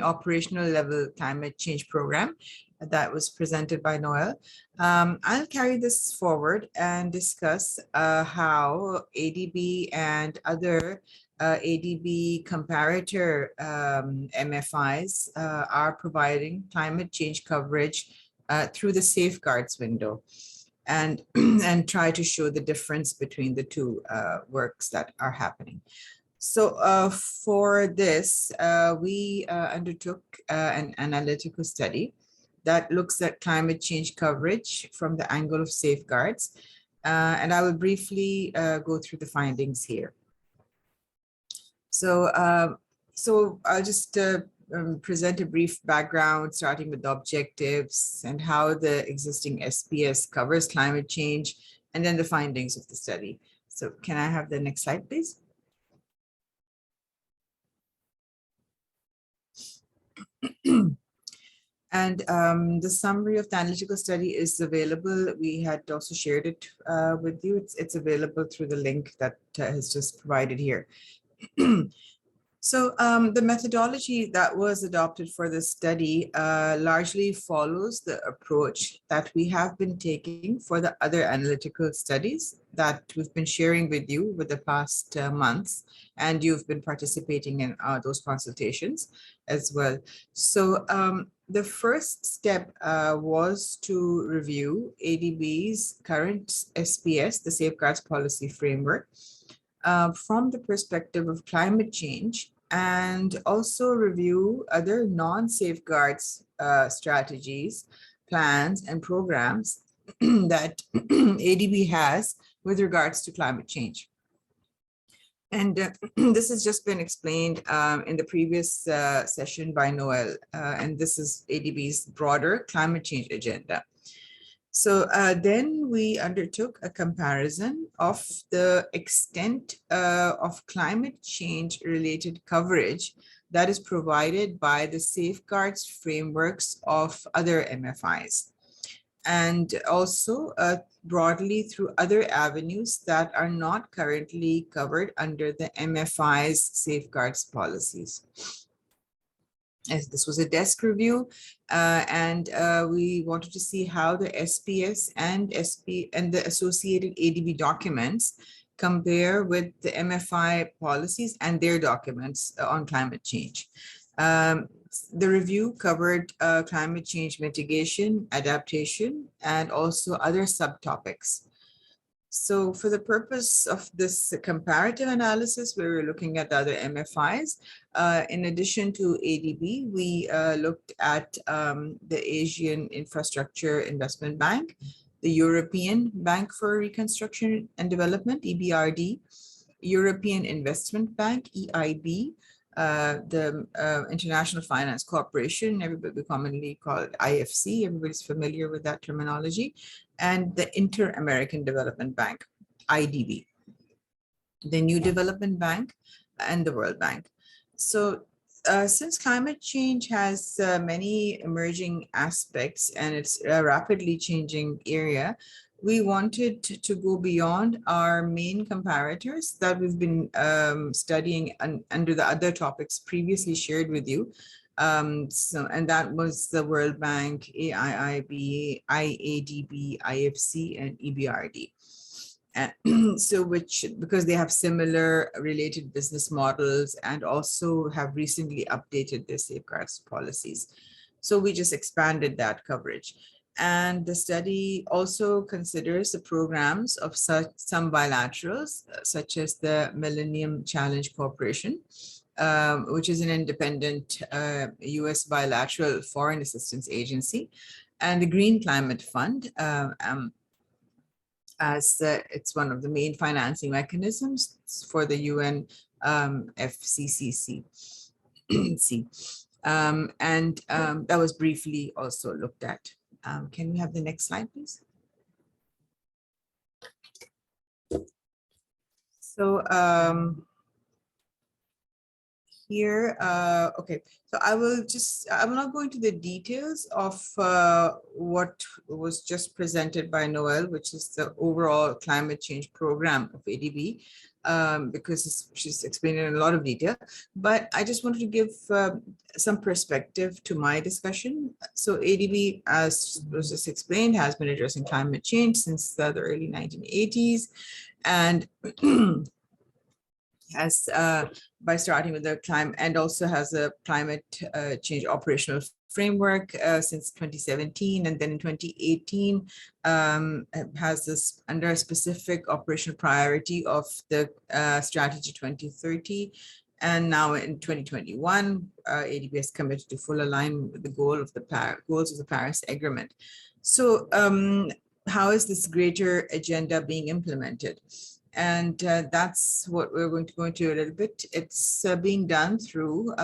operational level climate change program that was presented by Noel. I'll carry this forward and discuss how ADB and other ADB comparator MFIs are providing climate change coverage through the safeguards window, and try to show the difference between the two works that are happening. So for this, we undertook an analytical study that looks at climate change coverage from the angle of safeguards. And I will briefly go through the findings here. So, I'll just present a brief background, starting with the objectives and how the existing SPS covers climate change, and then the findings of the study. So can I have the next slide, please? And the summary of the analytical study is available. We had also shared it with you. It's available through the link that is just provided here. So the methodology that was adopted for this study largely follows the approach that we have been taking for the other analytical studies that we've been sharing with you with the past months, and you've been participating in those consultations as well. So the first step was to review ADB's current SPS, the Safeguards Policy Framework, from the perspective of climate change, and also review other non-safeguards strategies, plans, and programs that ADB has with regards to climate change. And this has just been explained in the previous session by Noel, and this is ADB's broader climate change agenda. So then we undertook a comparison of the extent of climate change related coverage that is provided by the safeguards frameworks of other MFIs, and also broadly through other avenues that are not currently covered under the MFI's safeguards policies. As this was a desk review, and we wanted to see how the SPS and the associated ADB documents compare with the MFI policies and their documents on climate change. The review covered climate change mitigation, adaptation, and also other subtopics. So for the purpose of this comparative analysis, where we're looking at the other MFIs, in addition to ADB, we looked at the Asian Infrastructure Investment Bank, the European Bank for Reconstruction and Development, EBRD, European Investment Bank, EIB, the International Finance Corporation, everybody commonly called IFC, everybody's familiar with that terminology, and the Inter-American Development Bank, IDB, the New Development Bank, and the World Bank. So since climate change has many emerging aspects and it's a rapidly changing area, we wanted to go beyond our main comparators that we've been studying under the other topics previously shared with you. And that was the World Bank, AIIB, IADB, IFC, and EBRD. So because they have similar related business models and also have recently updated their safeguards policies. So we just expanded that coverage. And the study also considers the programs of some bilaterals, such as the Millennium Challenge Corporation, which is an independent US bilateral foreign assistance agency, and the Green Climate Fund, as it's one of the main financing mechanisms for the UN FCCC. That was briefly also looked at. Can we have the next slide, please? So here, okay, so I'm not going to the details of what was just presented by Noel, which is the overall climate change program of ADB, because she's explained in a lot of detail, but I just wanted to give some perspective to my discussion. So ADB, as was just explained, has been addressing climate change since the early 1980s, and has by starting with the climate, and also has a climate change operational framework since 2017, and then in 2018 has this under a specific operational priority of the strategy 2030. And now in 2021, ADB is committed to full alignment with the goals of the Paris Agreement. So how is this greater agenda being implemented? And that's what we're going to go into a little bit. It's being done through,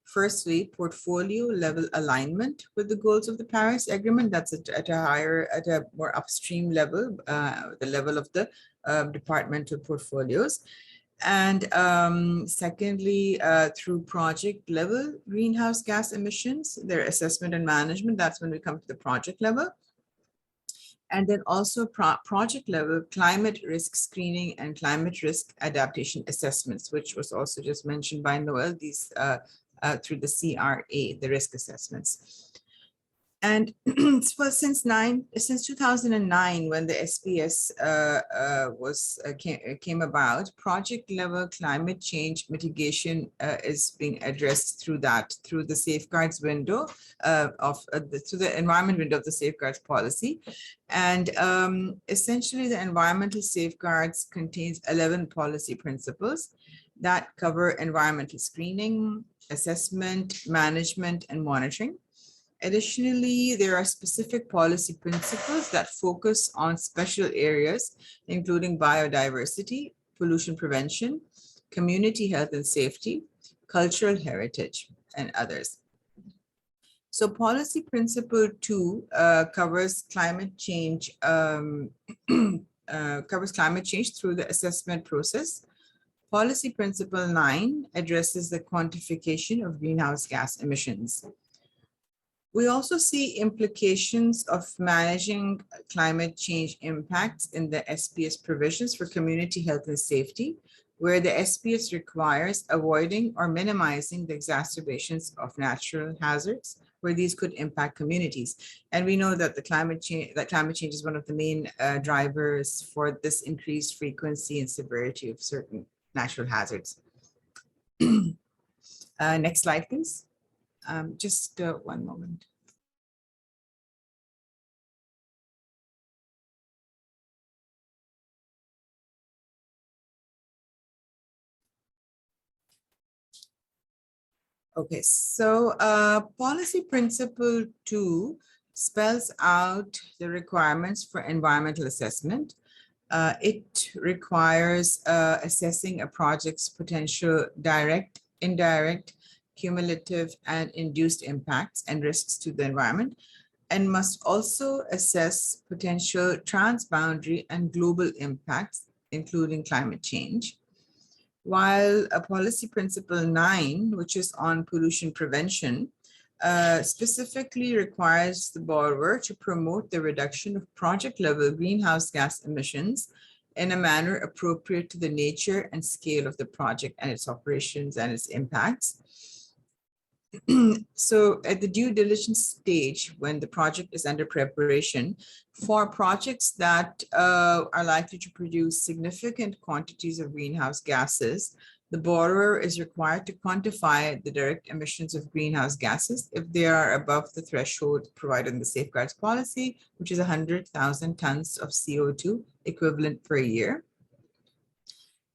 firstly, portfolio level alignment with the goals of the Paris Agreement. That's at a more upstream level, the level of the departmental portfolios. And secondly, through project level greenhouse gas emissions, their assessment and management. That's when we come to the project level. And then also project level climate risk screening and climate risk adaptation assessments, which was also just mentioned by Noel, these through the CRA, the risk assessments. And since 2009, when the SPS came about, project level climate change mitigation is being addressed through the safeguards window through the environment window of the safeguards policy. And essentially the environmental safeguards contains 11 policy principles that cover environmental screening, assessment, management, and monitoring. Additionally, there are specific policy principles that focus on special areas, including biodiversity, pollution prevention, community health and safety, cultural heritage, and others. So policy principle 2 covers climate change through the assessment process. Policy principle 9 addresses the quantification of greenhouse gas emissions. We also see implications of managing climate change impacts in the SPS provisions for community health and safety, where the SPS requires avoiding or minimizing the exacerbations of natural hazards, where these could impact communities. And we know that climate change is one of the main drivers for this increased frequency and severity of certain natural hazards. Next slide, please. Just one moment. Okay, so policy principle 2 spells out the requirements for environmental assessment. It requires assessing a project's potential direct, indirect, cumulative, and induced impacts and risks to the environment, and must also assess potential transboundary and global impacts, including climate change. While a policy principle 9, which is on pollution prevention, specifically requires the borrower to promote the reduction of project-level greenhouse gas emissions in a manner appropriate to the nature and scale of the project and its operations and its impacts. So at the due diligence stage, when the project is under preparation, for projects that are likely to produce significant quantities of greenhouse gases, the borrower is required to quantify the direct emissions of greenhouse gases if they are above the threshold provided in the safeguards policy, which is 100,000 tons of CO2 equivalent per year.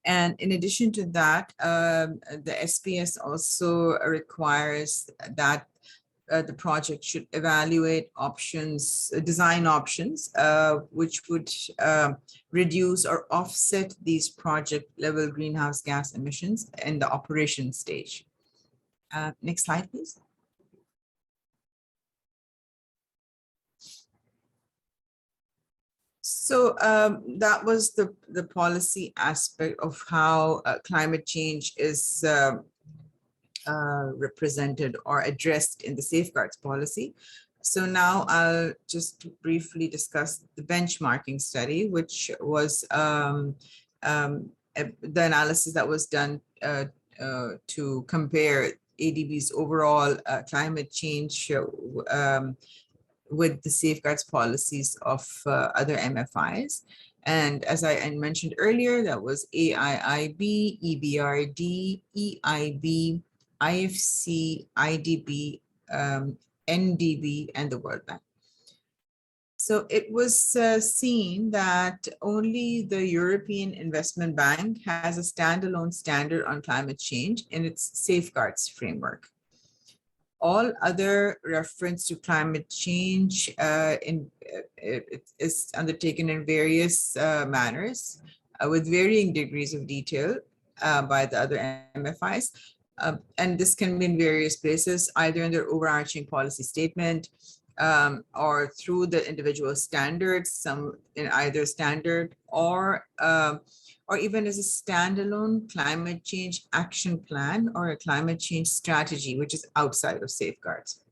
And in addition to that, the SPS also requires that the project should evaluate options, design options, which would reduce or offset these project level greenhouse gas emissions in the operation stage. Next slide, please. So that was the policy aspect of how climate change is represented or addressed in the safeguards policy. So now I'll just briefly discuss the benchmarking study, which was the analysis that was done to compare ADB's overall climate change with the safeguards policies of other MFIs. And as I mentioned earlier, that was AIIB, EBRD, EIB, IFC, IDB, NDB, and the World Bank. So it was seen that only the European Investment Bank has a standalone standard on climate change in its safeguards framework. All other reference to climate change is undertaken in various manners with varying degrees of detail by the other MFIs. And this can be in various places, either in their overarching policy statement or through the individual standards, some in either standard or even as a standalone climate change action plan or a climate change strategy, which is outside of safeguards.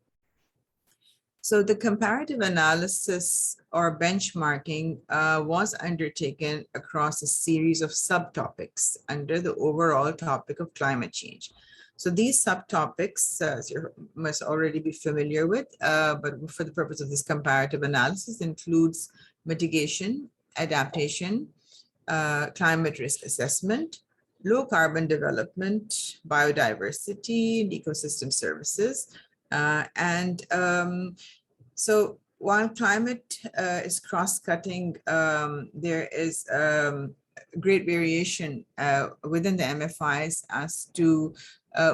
So the comparative analysis or benchmarking was undertaken across a series of subtopics under the overall topic of climate change. So these subtopics, you must already be familiar with, but for the purpose of this comparative analysis, includes mitigation, adaptation, climate risk assessment, low carbon development, biodiversity, and ecosystem services. So while climate is cross-cutting, there is great variation within the MFIs as to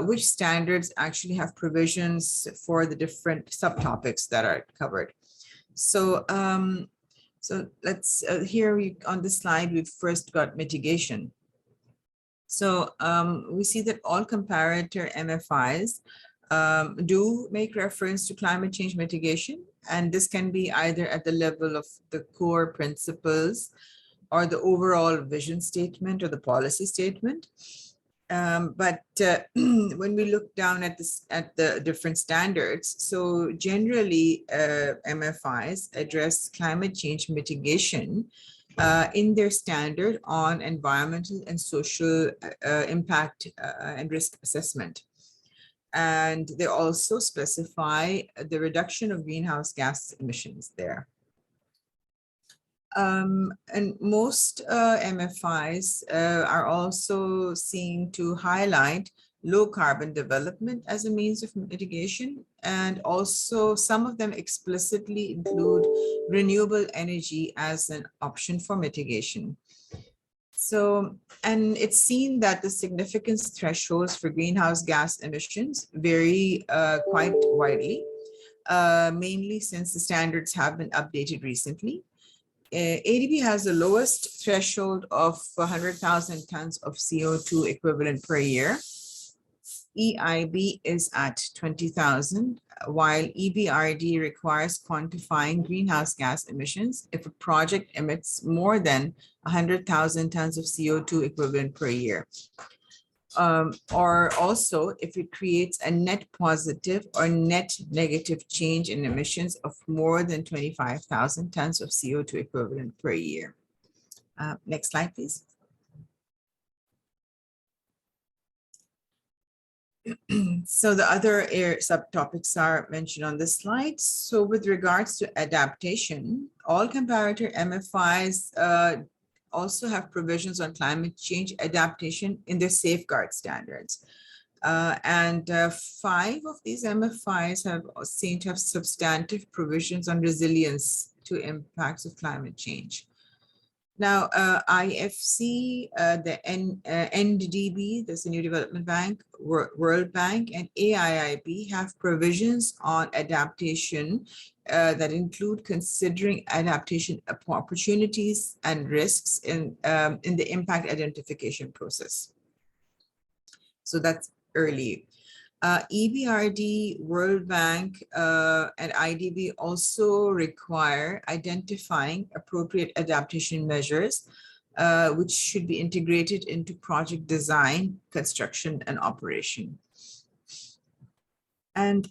which standards actually have provisions for the different subtopics that are covered. So so let's, here on this slide, we've first got mitigation. So we see that all comparator MFIs do make reference to climate change mitigation, and this can be either at the level of the core principles or the overall vision statement or the policy statement. But when we look down at the different standards, so generally MFIs address climate change mitigation in their standard on environmental and social impact and risk assessment. And they also specify the reduction of greenhouse gas emissions there. And most MFIs are also seen to highlight low carbon development as a means of mitigation, and also some of them explicitly include renewable energy as an option for mitigation. So, and it's seen that the significance thresholds for greenhouse gas emissions vary quite widely, mainly since the standards have been updated recently. ADB has the lowest threshold of 100,000 tons of CO2 equivalent per year. EIB is at 20,000, while EBRD requires quantifying greenhouse gas emissions if a project emits more than 100,000 tons of CO2 equivalent per year. or also if it creates a net positive or net negative change in emissions of more than 25,000 tons of CO2 equivalent per year. Next slide, please. So the other subtopics are mentioned on this slide. So with regards to adaptation, all comparator MFIs also have provisions on climate change adaptation in their safeguard standards. And 5 of these MFIs have seen to have substantive provisions on resilience to impacts of climate change. Now, IFC, the NDB, that's the New Development Bank, World Bank, and AIIB have provisions on adaptation that include considering adaptation opportunities and risks in the impact identification process. So that's early. EBRD, World Bank, and IDB also require identifying appropriate adaptation measures, which should be integrated into project design, construction, and operation. And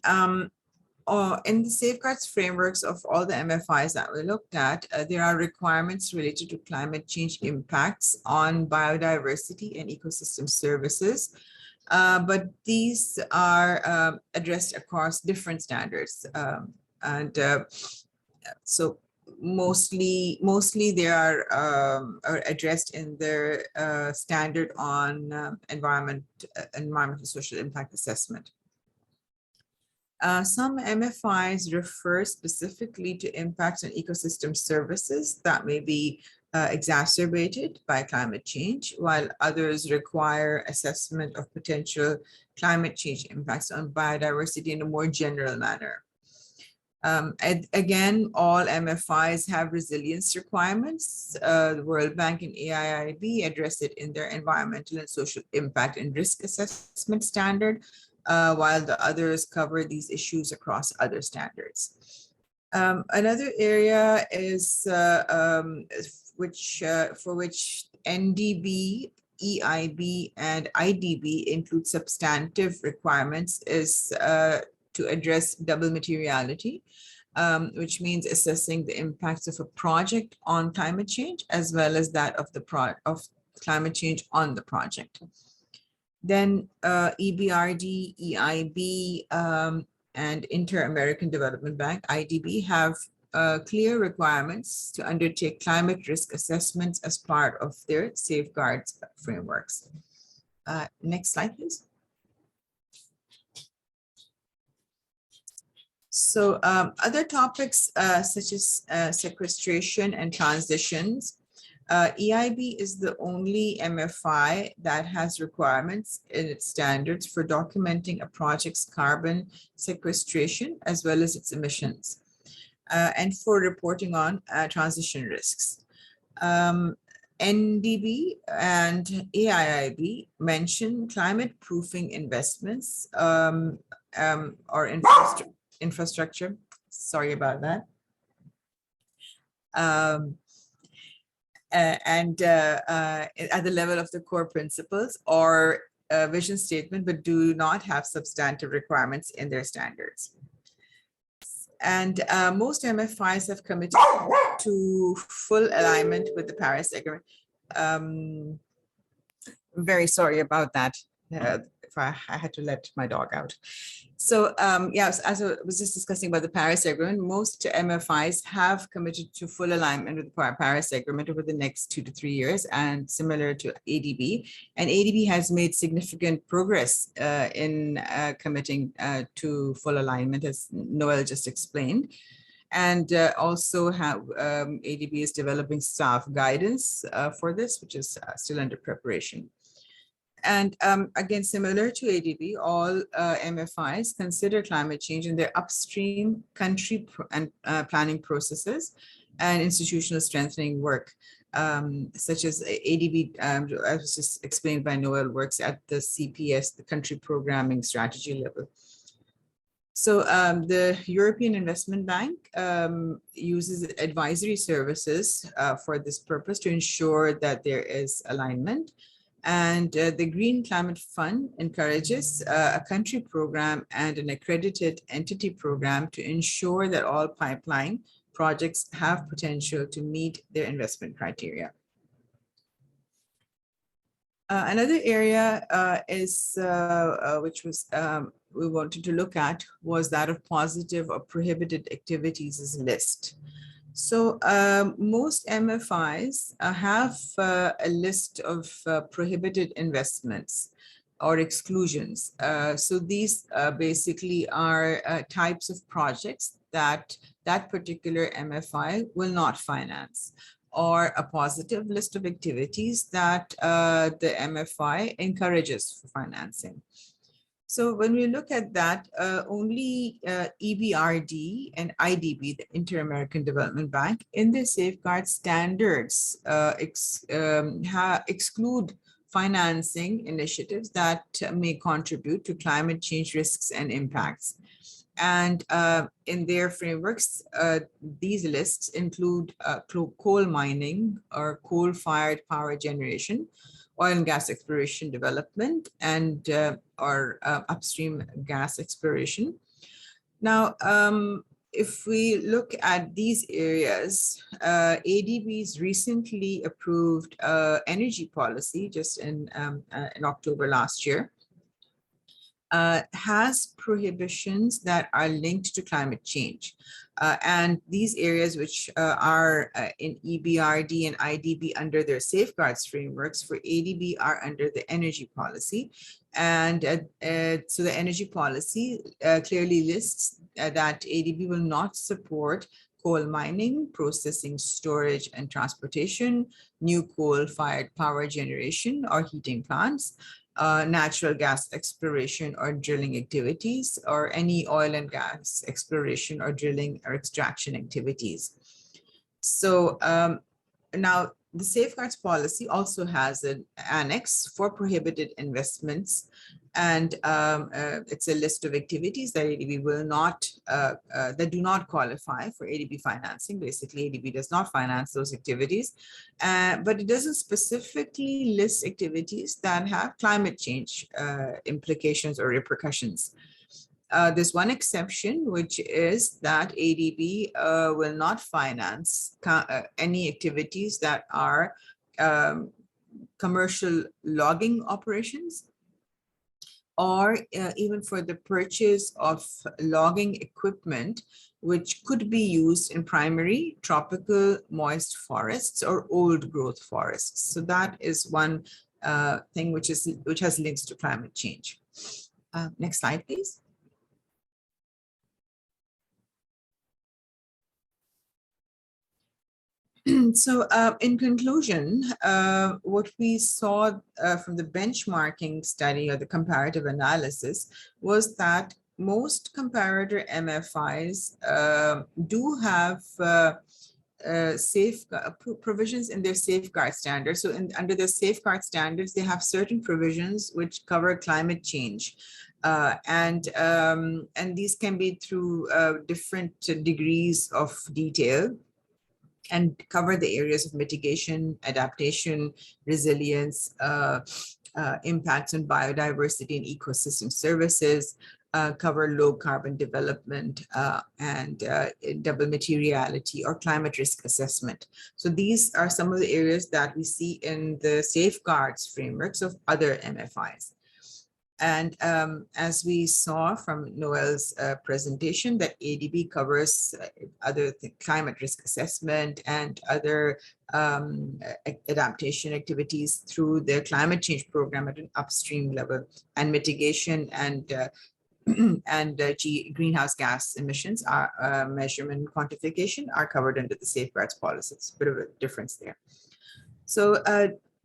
in the safeguards frameworks of all the MFIs that we looked at, there are requirements related to climate change impacts on biodiversity and ecosystem services. But these are addressed across different standards. So mostly they are addressed in their standard on environmental social impact assessment. Some MFIs refer specifically to impacts on ecosystem services that may be exacerbated by climate change, while others require assessment of potential climate change impacts on biodiversity in a more general manner. Again, all MFIs have resilience requirements. The World Bank and AIIB address it in their environmental and social impact and risk assessment standard, while the others cover these issues across other standards. Another area is for which NDB, EIB, and IDB include substantive requirements is to address double materiality, which means assessing the impacts of a project on climate change as well as that of climate change on the project. Then EBRD, EIB, and Inter-American Development Bank, IDB, have clear requirements to undertake climate risk assessments as part of their safeguards frameworks. Next slide, please. So other topics such as sequestration and transitions. EIB is the only MFI that has requirements in its standards for documenting a project's carbon sequestration as well as its emissions, and for reporting on transition risks. NDB and AIIB mention climate proofing investments or infrastructure. Sorry about that. And at the level of the core principles or vision statement, but do not have substantive requirements in their standards. And most MFIs have committed to full alignment with the Paris Agreement. Very sorry about that. If I had to let my dog out. So yes, as I was just discussing about the Paris Agreement, most MFIs have committed to full alignment with the Paris Agreement over the next 2 to 3 years, and similar to ADB. And ADB has made significant progress in committing to full alignment, as Noel just explained. And also have ADB is developing staff guidance for this, which is still under preparation. And again, similar to ADB, all MFIs consider climate change in their upstream country and planning processes and institutional strengthening work, such as ADB, as was just explained by Noel, works at the CPS, the country programming strategy level. So the European Investment Bank uses advisory services for this purpose to ensure that there is alignment. And the Green Climate Fund encourages a country program and an accredited entity program to ensure that all pipeline projects have potential to meet their investment criteria. Another area which was we wanted to look at was that of positive or prohibited activities list. So most MFIs have a list of prohibited investments or exclusions. So these basically are types of projects that particular MFI will not finance, or a positive list of activities that the MFI encourages for financing. So when we look at that, only EBRD and IDB, the Inter-American Development Bank, in their safeguard standards exclude financing initiatives that may contribute to climate change risks and impacts. And in their frameworks, these lists include coal mining or coal-fired power generation, oil and gas exploration development, and or upstream gas exploration. Now, if we look at these areas, ADB's recently approved energy policy just in October last year has prohibitions that are linked to climate change. And these areas which are in EBRD and IDB under their safeguards frameworks for ADB are under the energy policy. And so the energy policy clearly lists that ADB will not support coal mining, processing, storage, and transportation, new coal-fired power generation or heating plants, natural gas exploration or drilling activities, or any oil and gas exploration or drilling or extraction activities. So now the safeguards policy also has an annex for prohibited investments, and it's a list of activities that ADB will not, that do not qualify for ADB financing. Basically, ADB does not finance those activities, but it doesn't specifically list activities that have climate change implications or repercussions. There's one exception, which is that ADB will not finance any activities that are commercial logging operations, or even for the purchase of logging equipment, which could be used in primary tropical moist forests or old growth forests. So that is one thing which has links to climate change. Next slide, please. So in conclusion, what we saw from the benchmarking study or the comparative analysis was that most comparator MFIs do have provisions in their safeguard standards. So under the safeguard standards, they have certain provisions which cover climate change. And these can be through different degrees of detail, and cover the areas of mitigation, adaptation, resilience, impacts on biodiversity and ecosystem services, cover low carbon development, and double materiality or climate risk assessment. So these are some of the areas that we see in the safeguards frameworks of other MFIs. And as we saw from Noel's presentation, that ADB covers other climate risk assessment and other adaptation activities through their climate change program at an upstream level, and mitigation and greenhouse gas emissions are measurement and quantification are covered under the safeguards policy. It's a bit of a difference there. So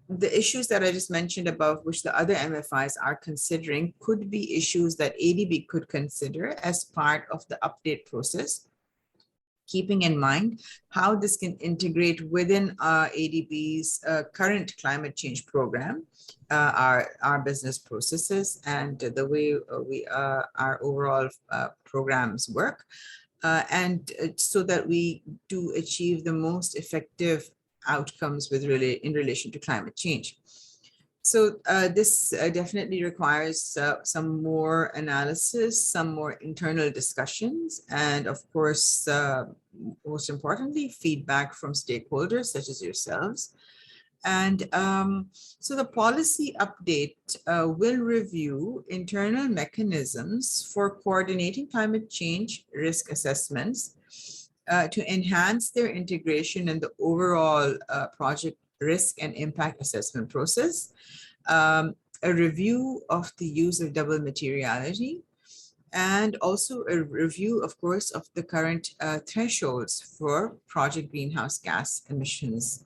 the issues that I just mentioned above, which the other MFIs are considering, could be issues that ADB could consider as part of the update process, keeping in mind how this can integrate within ADB's current climate change program, our business processes, and the way our overall programs work, and so that we do achieve the most effective outcomes in relation to climate change. So this definitely requires some more analysis, some more internal discussions, and of course, most importantly, feedback from stakeholders such as yourselves. And so the policy update will review internal mechanisms for coordinating climate change risk assessments to enhance their integration in the overall project risk and impact assessment process, a review of the use of double materiality, and also a review, of course, of the current thresholds for project greenhouse gas emissions.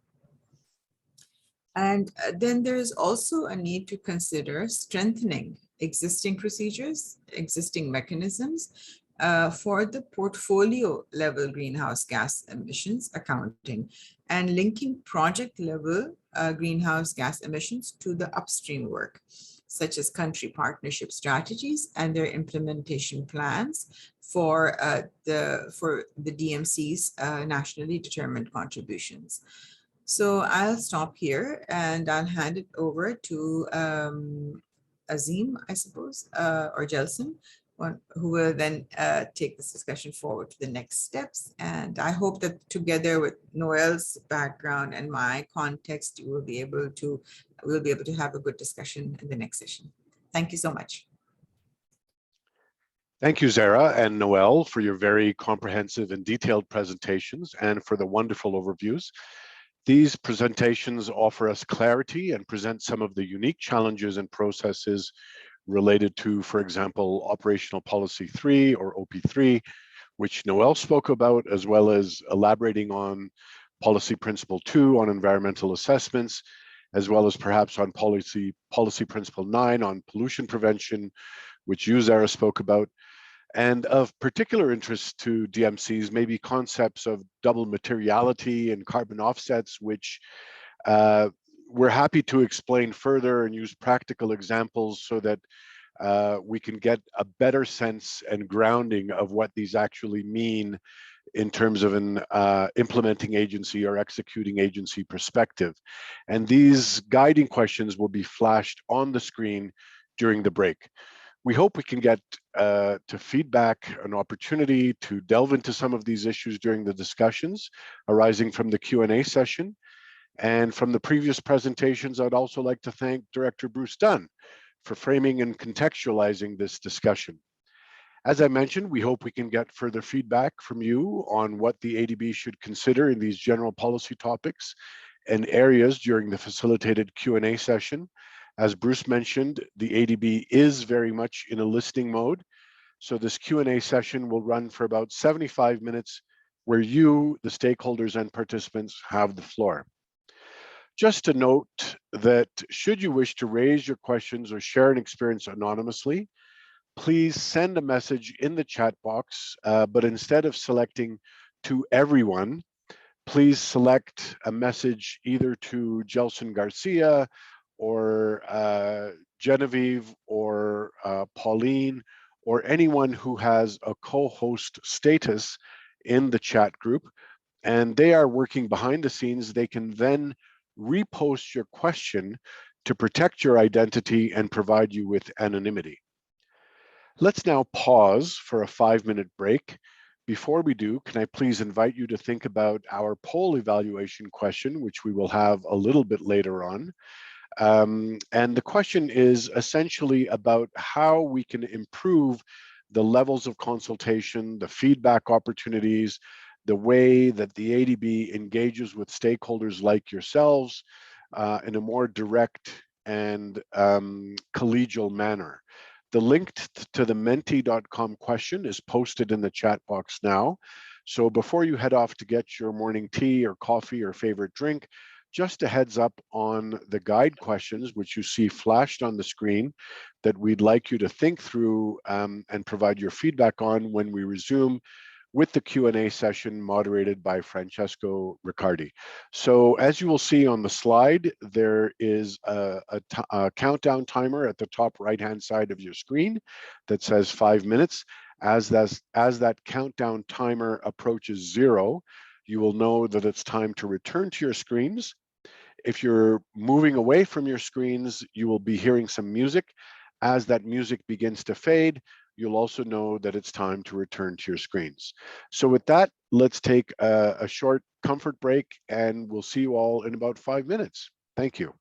And then there is also a need to consider strengthening existing procedures, existing mechanisms for the portfolio level greenhouse gas emissions accounting, and linking project level greenhouse gas emissions to the upstream work, such as country partnership strategies and their implementation plans for the DMC's nationally determined contributions. So I'll stop here and I'll hand it over to Azim, I suppose, or Jelson, who will then take this discussion forward to the next steps. And I hope that together with Noel's background and my context, we'll be able to have a good discussion in the next session. Thank you so much. Thank you, Zara and Noel, for your very comprehensive and detailed presentations and for the wonderful overviews. These presentations offer us clarity and present some of the unique challenges and processes related to, for example, Operational Policy 3 or OP3, which Noel spoke about, as well as elaborating on Policy Principle 2 on environmental assessments, as well as perhaps on Policy Principle 9 on pollution prevention, which you, Zara, spoke about. And of particular interest to DMCs may be concepts of double materiality and carbon offsets, which we're happy to explain further and use practical examples so that we can get a better sense and grounding of what these actually mean in terms of an implementing agency or executing agency perspective. And these guiding questions will be flashed on the screen during the break. We hope we can get to feedback, an opportunity to delve into some of these issues during the discussions arising from the Q&A session. And from the previous presentations, I'd also like to thank Director Bruce Dunn for framing and contextualizing this discussion. As I mentioned, we hope we can get further feedback from you on what the ADB should consider in these general policy topics and areas during the facilitated Q&A session. As Bruce mentioned, the ADB is very much in a listening mode. So this Q&A session will run for about 75 minutes where you, the stakeholders and participants, have the floor. Just to note that should you wish to raise your questions or share an experience anonymously, please send a message in the chat box, but instead of selecting to everyone, please select a message either to Jelson Garcia or Genevieve or Pauline or anyone who has a co-host status in the chat group, and they are working behind the scenes. They can then repost your question to protect your identity and provide you with anonymity. Let's now pause for a 5-minute break. Before we do, can I please invite you to think about our poll evaluation question, which we will have a little bit later on. And the question is essentially about how we can improve the levels of consultation, the feedback opportunities, the way that the ADB engages with stakeholders like yourselves in a more direct and collegial manner. The link to the menti.com question is posted in the chat box now. So before you head off to get your morning tea or coffee or favorite drink, just a heads up on the guide questions, which you see flashed on the screen, that we'd like you to think through and provide your feedback on when we resume with the Q&A session moderated by Francesco Riccardi. So as you will see on the slide, there is a countdown timer at the top right-hand side of your screen that says 5 minutes. As that countdown timer approaches 0, you will know that it's time to return to your screens. If you're moving away from your screens, you will be hearing some music. As that music begins to fade, you'll also know that it's time to return to your screens. So with that, let's take a short comfort break, and we'll see you all in about 5 minutes. Thank you.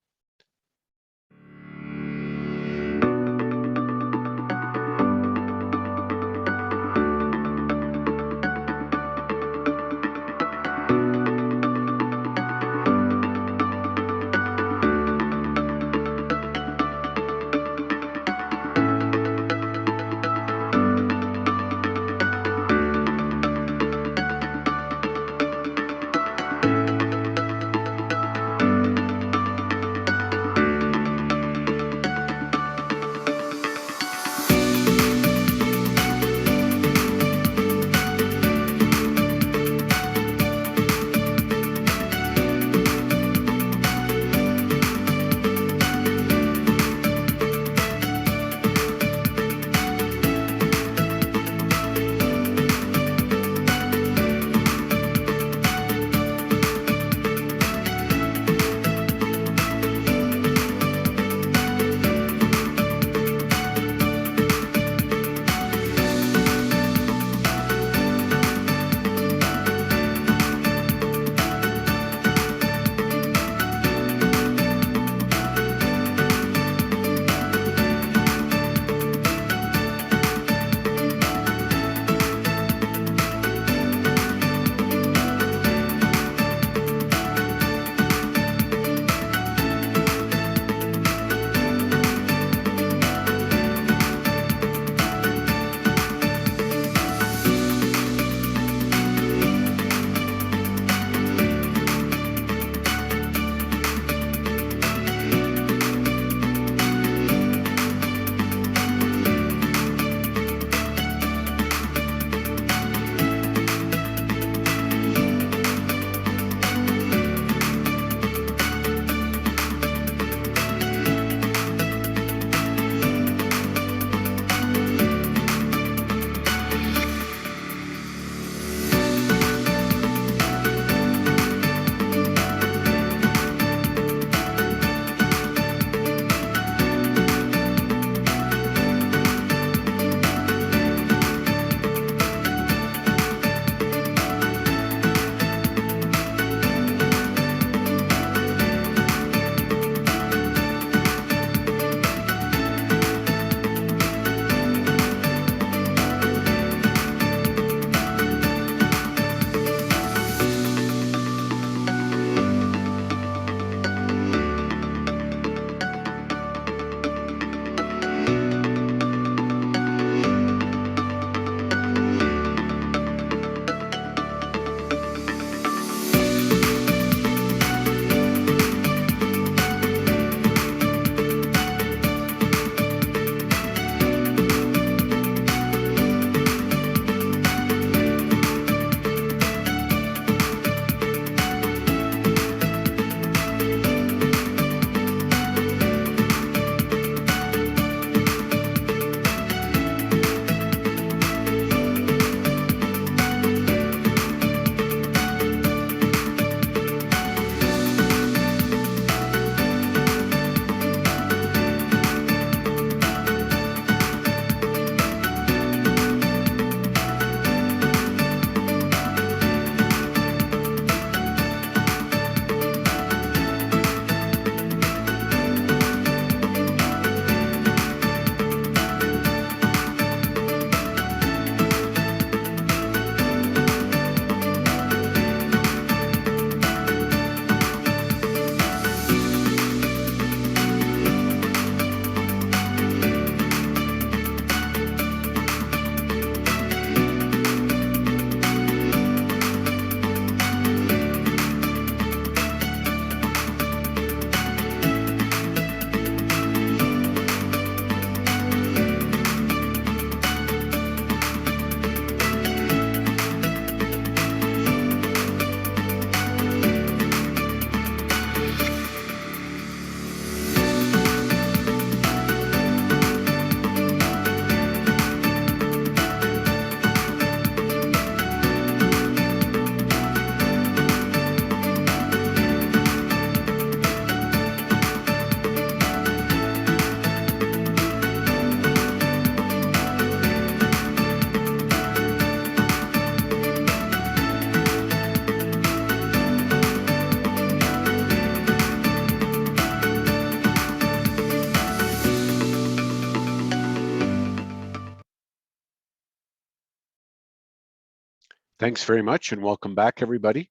Thanks very much and welcome back, everybody.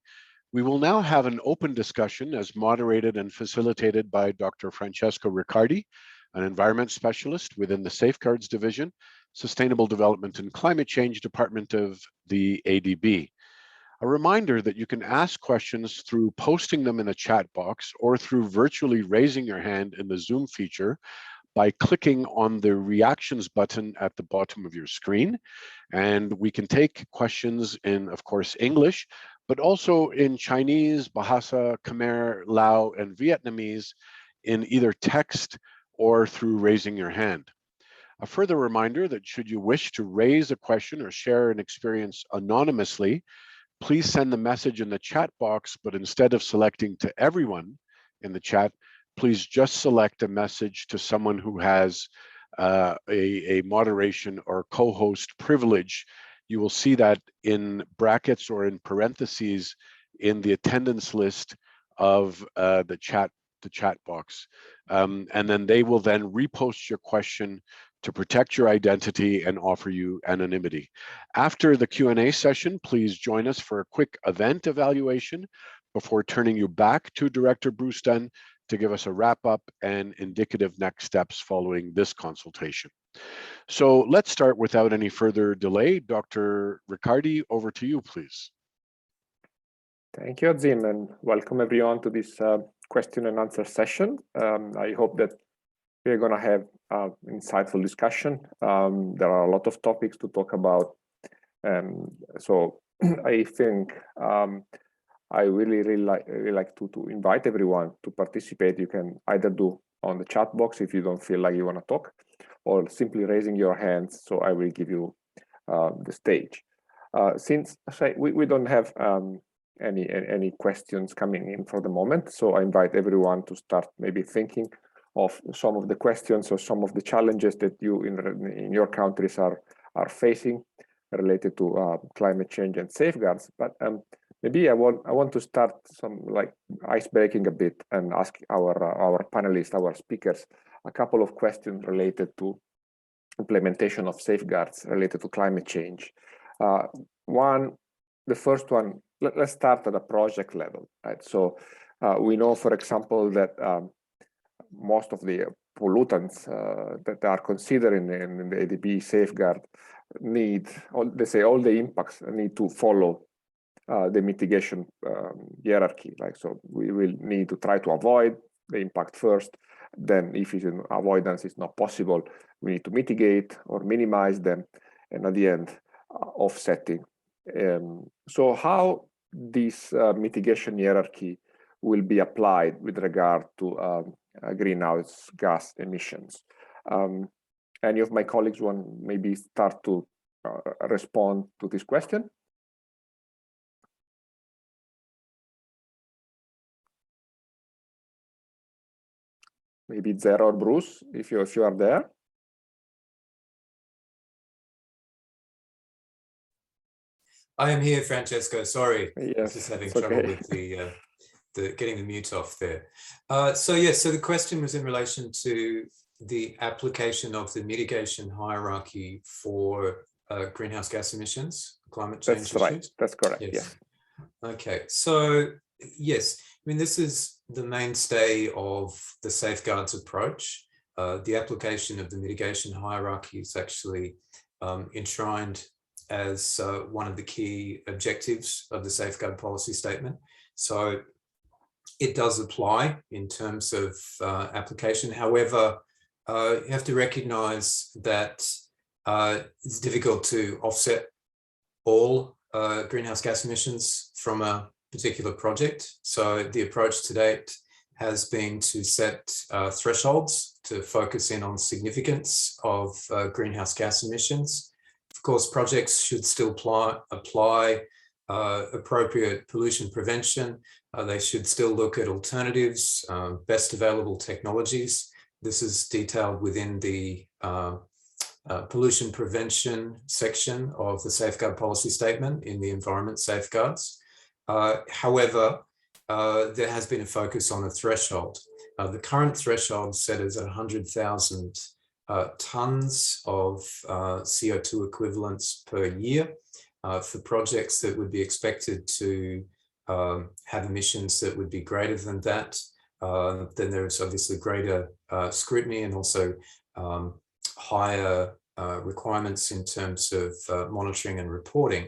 We will now have an open discussion as moderated and facilitated by Dr. Francesco Riccardi, an environment specialist within the Safeguards Division, Sustainable Development and Climate Change Department of the ADB. A reminder that you can ask questions through posting them in a chat box or through virtually raising your hand in the Zoom feature by clicking on the reactions button at the bottom of your screen. And we can take questions in, of course, English, but also in Chinese, Bahasa, Khmer, Lao, and Vietnamese in either text or through raising your hand. A further reminder that should you wish to raise a question or share an experience anonymously, please send the message in the chat box, but instead of selecting to everyone in the chat, please just select a message to someone who has a moderation or co-host privilege. You will see that in brackets or in parentheses in the attendance list of the chat box. And then they will then repost your question to protect your identity and offer you anonymity. After the Q&A session, please join us for a quick event evaluation before turning you back to Director Bruce Dunn to give us a wrap up and indicative next steps following this consultation. So let's start without any further delay. Dr. Riccardi, over to you, please. Thank you, Azim, and welcome everyone to this question and answer session. I hope that we're going to have insightful discussion. There are a lot of topics to talk about. So I think I really like to invite everyone to participate. You can either do on the chat box if you don't feel like you want to talk, or simply raising your hands, so I will give you the stage. Since we don't have any questions coming in for the moment, so I invite everyone to start maybe thinking of some of the questions or some of the challenges that you in your countries are facing related to climate change and safeguards. But maybe I want to start some like ice breaking a bit and ask our panelists, our speakers, a couple of questions related to implementation of safeguards related to climate change. The first one, let's start at a project level, right? So we know, for example, that most of the pollutants that are considered in the ADB safeguard need, they say all the impacts need to follow the mitigation hierarchy. Like, so we will need to try to avoid the impact first. Then if avoidance is not possible, we need to mitigate or minimize them. And at the end, offsetting. So how this mitigation hierarchy will be applied with regard to greenhouse gas emissions? Any of my colleagues want maybe start to respond to this question? Maybe Zara or Bruce, if you are there. I am here, Francesco. Sorry, Yes, just having it's trouble okay. with the getting the mute off there. So yes, so the question was in relation to the application of the mitigation hierarchy for greenhouse gas emissions, climate change issues. That's right. That's correct. Yes. Yes. Okay. So yes, I mean, this is the mainstay of the safeguards approach. The application of the mitigation hierarchy is actually enshrined as one of the key objectives of the safeguard policy statement. So it does apply in terms of application. However, you have to recognize that it's difficult to offset all greenhouse gas emissions from a particular project. So the approach to date has been to set thresholds to focus in on significance of greenhouse gas emissions. Of course, projects should still apply appropriate pollution prevention. They should still look at alternatives, best available technologies. This is detailed within the pollution prevention section of the safeguard policy statement in the environment safeguards. However, there has been a focus on a threshold. The current threshold set is at 100,000 tons of CO2 equivalents per year. For projects that would be expected to have emissions that would be greater than that, then there is obviously greater scrutiny and also higher requirements in terms of monitoring and reporting.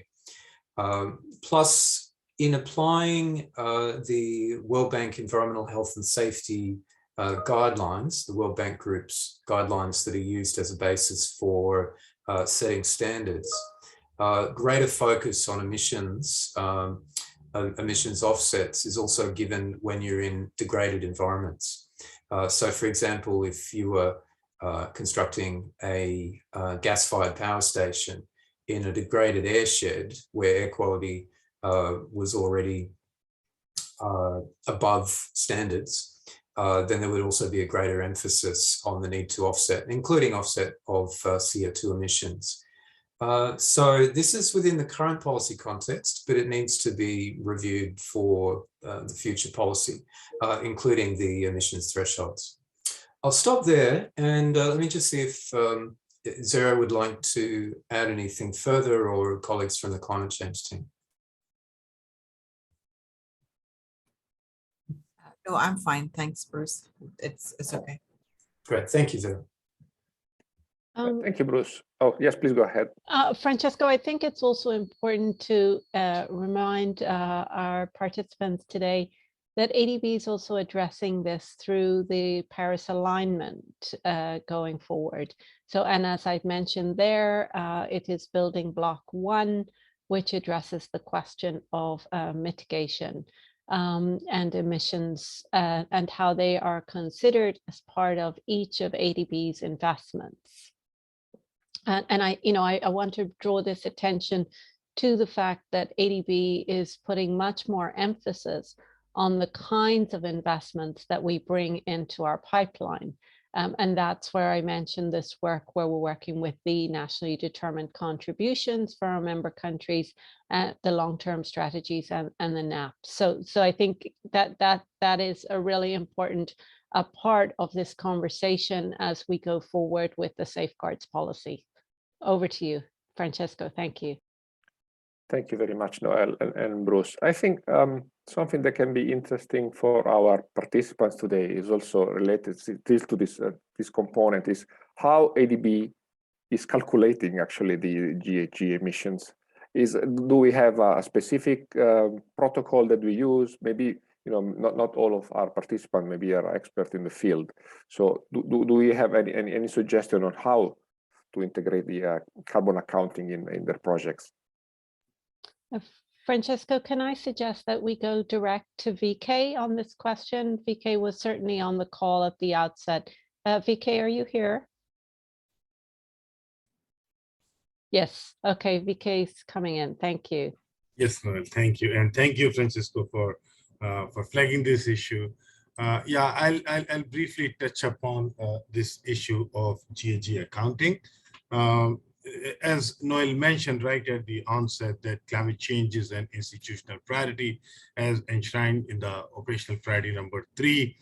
Plus, in applying the World Bank Environmental Health and Safety guidelines, the World Bank Group's guidelines that are used as a basis for setting standards, greater focus on emissions, emissions offsets is also given when you're in degraded environments. So, for example, if you were constructing a gas-fired power station in a degraded airshed where air quality was already above standards, then there would also be a greater emphasis on the need to offset, including offset of CO2 emissions. So this is within the current policy context, but it needs to be reviewed for the future policy, including the emissions thresholds. I'll stop there and let me just see if Zara would like to add anything further, or colleagues from the climate change team. No, I'm fine. Thanks, Bruce. It's okay. Great. Thank you, Zara. Thank you, Bruce. Oh, yes, please go ahead. Francesco, I think it's also important to remind our participants today that ADB is also addressing this through the Paris alignment going forward. So, and as I've mentioned there, it is building block 1, which addresses the question of mitigation and emissions and how they are considered as part of each of ADB's investments. And I want to draw this attention to the fact that ADB is putting much more emphasis on the kinds of investments that we bring into our pipeline. And that's where I mentioned this work where we're working with the nationally determined contributions for our member countries, the long-term strategies and the NAP. So I think that is a really important part of this conversation as we go forward with the safeguards policy. Over to you, Francesco. Thank you. Thank you very much, Noel and Bruce. I think something that can be interesting for our participants today is also related to this component, is how ADB is calculating actually the GHG emissions. Do we have a specific protocol that we use? Maybe not all of our participants maybe are expert in the field. So do we have any suggestion on how to integrate the carbon accounting in their projects? Francesco, can I suggest that we go direct to VK on this question? VK was certainly on the call at the outset. VK, are you here? Yes. Okay, VK is coming in. Thank you. Yes, Noel, thank you. And thank you, Francesco, for flagging this issue. Yeah, I'll briefly touch upon this issue of GHG accounting. As Noel mentioned right at the onset, that climate change is an institutional priority as enshrined in the operational priority number 3.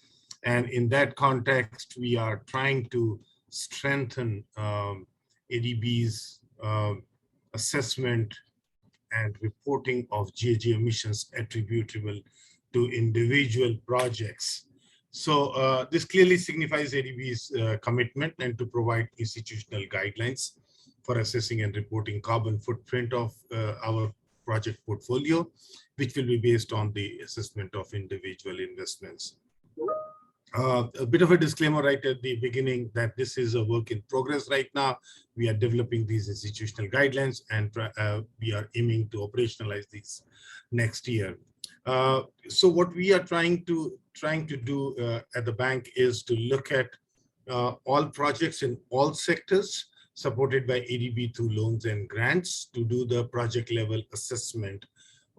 And in that context, we are trying to strengthen ADB's assessment and reporting of GHG emissions attributable to individual projects. So this clearly signifies ADB's commitment and to provide institutional guidelines for assessing and reporting carbon footprint of our project portfolio, which will be based on the assessment of individual investments. A bit of a disclaimer right at the beginning that this is a work in progress right now. We are developing these institutional guidelines and we are aiming to operationalize these next year. So what we are trying to do at the bank is to look at all projects in all sectors supported by ADB through loans and grants to do the project level assessment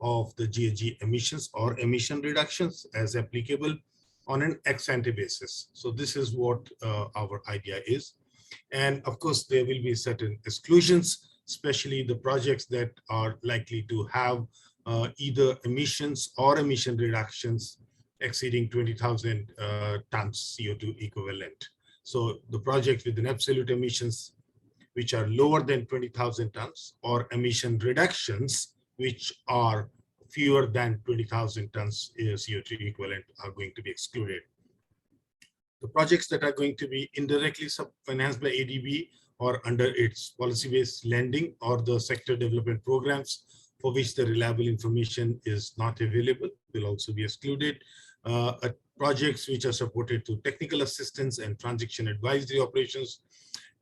of the GHG emissions or emission reductions as applicable on an ex-ante basis. So this is what our idea is. And of course, there will be certain exclusions, especially the projects that are likely to have either emissions or emission reductions exceeding 20,000 tons CO2 equivalent. So the project with an absolute emissions which are lower than 20,000 tons, or emission reductions, which are fewer than 20,000 tons CO2 equivalent, are going to be excluded. The projects that are going to be indirectly financed by ADB or under its policy-based lending or the sector development programs for which the reliable information is not available will also be excluded. Projects which are supported through technical assistance and transaction advisory operations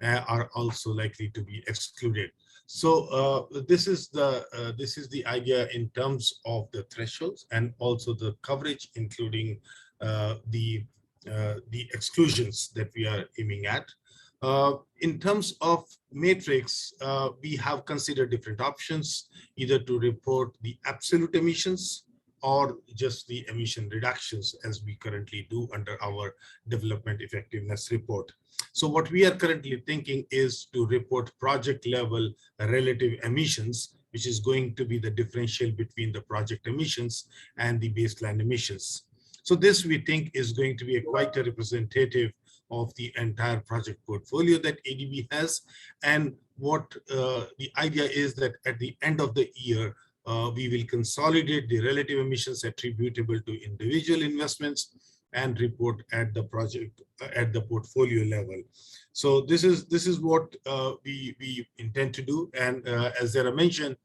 are also likely to be excluded. So this is the idea in terms of the thresholds and also the coverage, including the exclusions that we are aiming at. In terms of matrix, we have considered different options, either to report the absolute emissions or just the emission reductions, as we currently do under our development effectiveness report. So what we are currently thinking is to report project level relative emissions, which is going to be the differential between the project emissions and the baseline emissions. So this, we think, is going to be quite a representative of the entire project portfolio that ADB has. And what the idea is that at the end of the year, we will consolidate the relative emissions attributable to individual investments and report at the project, at the portfolio level. So this is what we intend to do. And as Zara mentioned,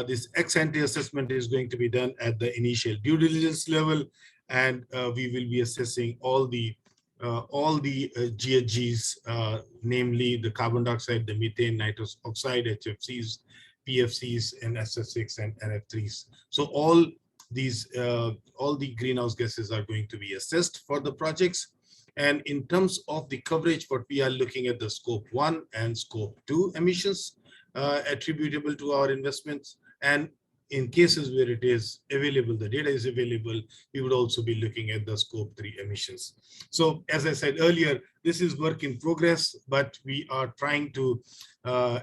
this ex-ante assessment is going to be done at the initial due diligence level, and we will be assessing all the GHGs, namely the carbon dioxide, the methane, nitrous oxide, HFCs, PFCs, and SF6 and NF3s. So all the greenhouse gases are going to be assessed for the projects. And in terms of the coverage, what we are looking at the scope 1 and scope 2 emissions attributable to our investments. And in cases where it is available, the data is available, we would also be looking at the scope 3 emissions. So as I said earlier, this is work in progress, but we are trying to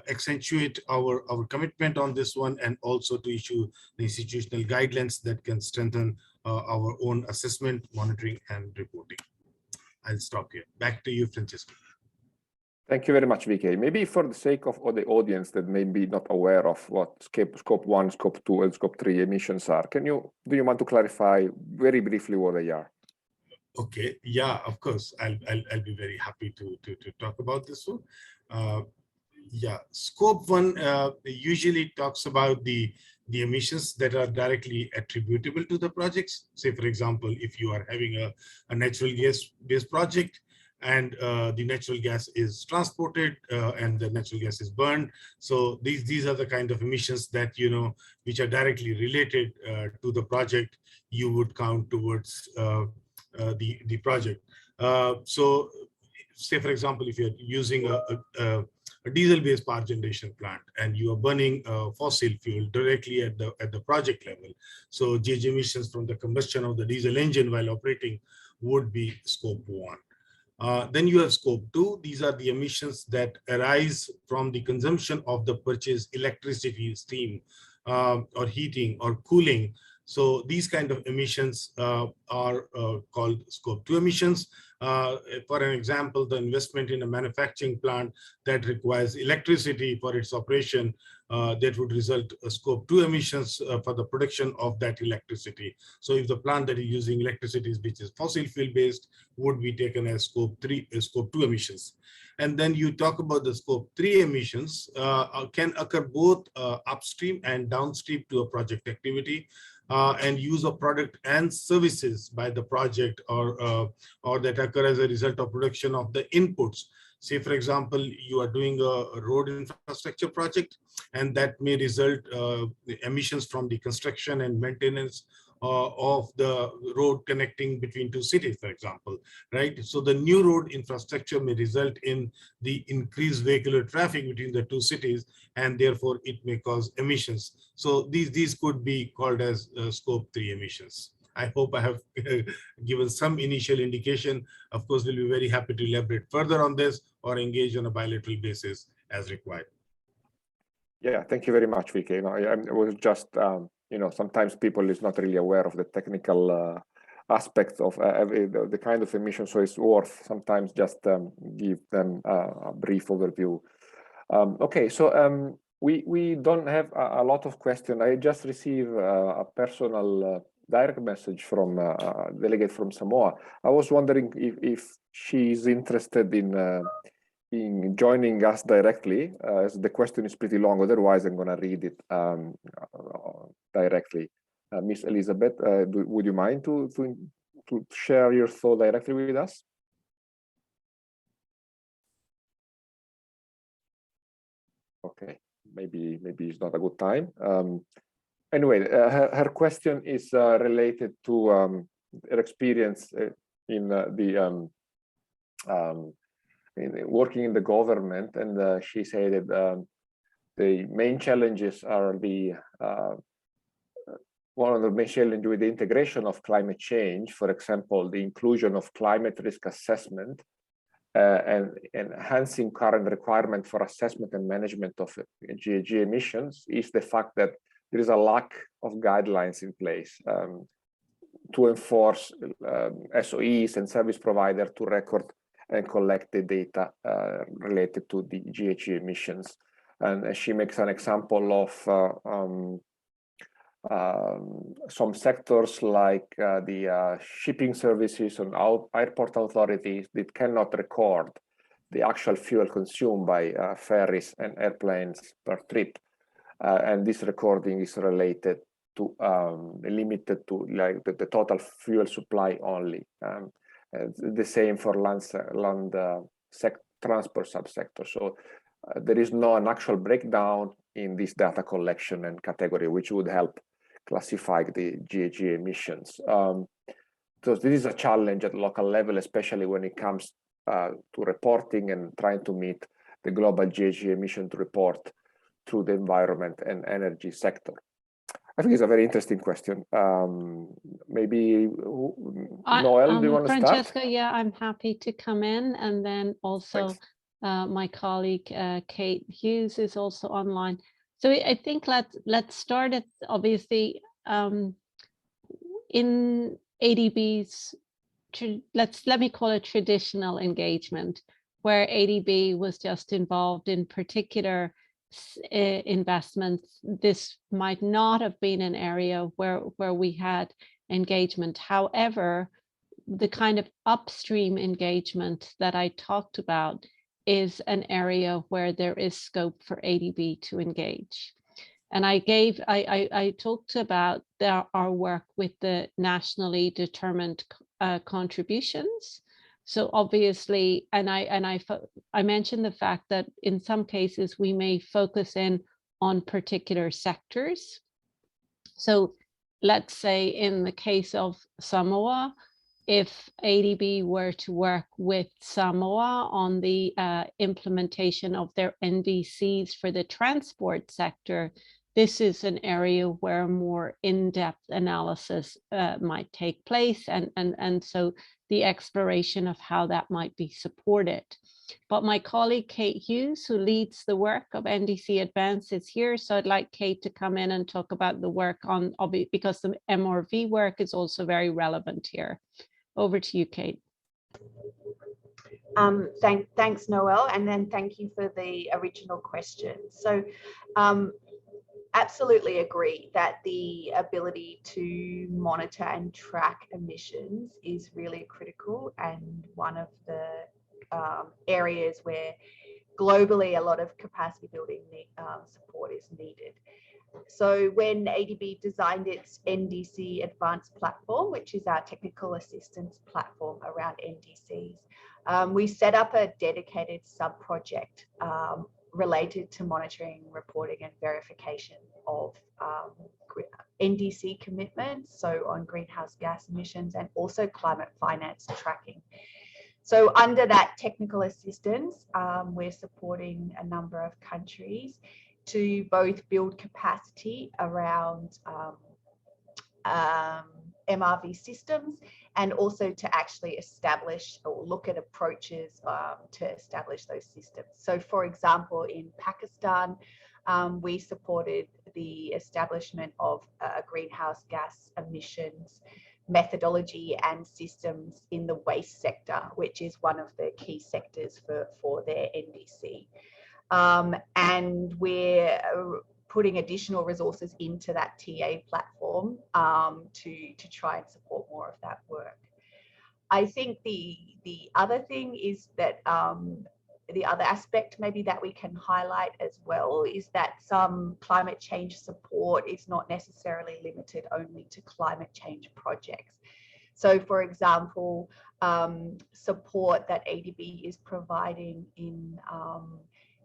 accentuate our commitment on this one, and also to issue the institutional guidelines that can strengthen our own assessment, monitoring, and reporting. I'll stop here. Back to you, Francisco. Thank you very much, VK. Maybe for the sake of the audience that may be not aware of what scope 1, scope 2, and scope 3 emissions are, do you want to clarify very briefly what they are? Okay, yeah, of course. I'll be very happy to talk about this one. Yeah, scope 1 usually talks about the emissions that are directly attributable to the projects. Say, for example, if you are having a natural gas-based project, and the natural gas is transported and the natural gas is burned. So these are the kind of emissions that, which are directly related to the project, you would count towards the project. So say, for example, if you're using a diesel-based power generation plant and you are burning fossil fuel directly at the project level, so GHG emissions from the combustion of the diesel engine while operating would be scope 1. Then you have scope 2. These are the emissions that arise from the consumption of the purchased electricity, steam, or heating or cooling. So these kind of emissions are called scope 2 emissions. For an example, the investment in a manufacturing plant that requires electricity for its operation, that would result scope 2 emissions for the production of that electricity. So if the plant that is using electricity, which is fossil fuel based, would be taken as scope 2 emissions. And then you talk about the scope 3 emissions can occur both upstream and downstream to a project activity. And use of product and services by the project, or that occur as a result of production of the inputs. Say, for example, you are doing a road infrastructure project, and that may result emissions from the construction and maintenance of the road connecting between two cities, for example, right? So the new road infrastructure may result in the increased vehicular traffic between the two cities, and therefore it may cause emissions. So these could be called as scope 3 emissions. I hope I have given some initial indication. Of course, we'll be very happy to elaborate further on this or engage on a bilateral basis as required. Yeah, thank you very much, VK. I was just, sometimes people is not really aware of the technical aspects of the kind of emission, so it's worth sometimes just give them a brief overview. Okay, so we don't have a lot of questions. I just received a personal direct message from a delegate from Samoa. I was wondering if she's interested in joining us directly, as the question is pretty long. Otherwise, I'm going to read it directly. Miss Elizabeth, would you mind to share your thought directly with us? Okay, maybe it's not a good time. Anyway, her question is related to her experience in working in the government, and she said that the main challenges are one of the main challenges with the integration of climate change, for example, the inclusion of climate risk assessment and enhancing current requirement for assessment and management of GHG emissions, is the fact that there is a lack of guidelines in place to enforce SOEs and service providers to record and collect the data related to the GHG emissions. And she makes an example of some sectors like the shipping services and airport authorities that cannot record the actual fuel consumed by ferries and airplanes per trip. And this recording is related to limited to like the total fuel supply only. The same for land transport subsector. So there is no an actual breakdown in this data collection and category, which would help classify the GHG emissions. So this is a challenge at local level, especially when it comes to reporting and trying to meet the global GHG emission report through the environment and energy sector. I think it's a very interesting question. Maybe Noel, do you want to start? Francesca, yeah, I'm happy to come in, and then also my colleague Kate Hughes is also online. So I think let's start at obviously in ADB's let me call it traditional engagement, where ADB was just involved in particular investments. This might not have been an area where we had engagement. However, the kind of upstream engagement that I talked about is an area where there is scope for ADB to engage. And I talked about our work with the nationally determined contributions. So obviously, and I mentioned the fact that in some cases we may focus in on particular sectors. So let's say in the case of Samoa, if ADB were to work with Samoa on the implementation of their NDCs for the transport sector, this is an area where more in-depth analysis might take place, and so the exploration of how that might be supported. But my colleague Kate Hughes, who leads the work of NDC Advance, is here, so I'd like Kate to come in and talk about the work on, because the MRV work is also very relevant here. Over to you, Kate. Thanks, Noel, and then thank you for the original question. So absolutely agree that the ability to monitor and track emissions is really critical, and one of the areas where globally a lot of capacity building support is needed. So when ADB designed its NDC Advanced platform, which is our technical assistance platform around NDCs, we set up a dedicated sub-project related to monitoring, reporting and verification of NDC commitments, so on greenhouse gas emissions and also climate finance tracking. So under that technical assistance, we're supporting a number of countries to both build capacity around MRV systems, and also to actually establish or look at approaches to establish those systems. So for example, in Pakistan, we supported the establishment of a greenhouse gas emissions methodology and systems in the waste sector, which is one of the key sectors for their NDC. And we're putting additional resources into that TA platform to try and support more of that work. I think the other thing is that the other aspect maybe that we can highlight as well is that some climate change support is not necessarily limited only to climate change projects. So for example, support that ADB is providing in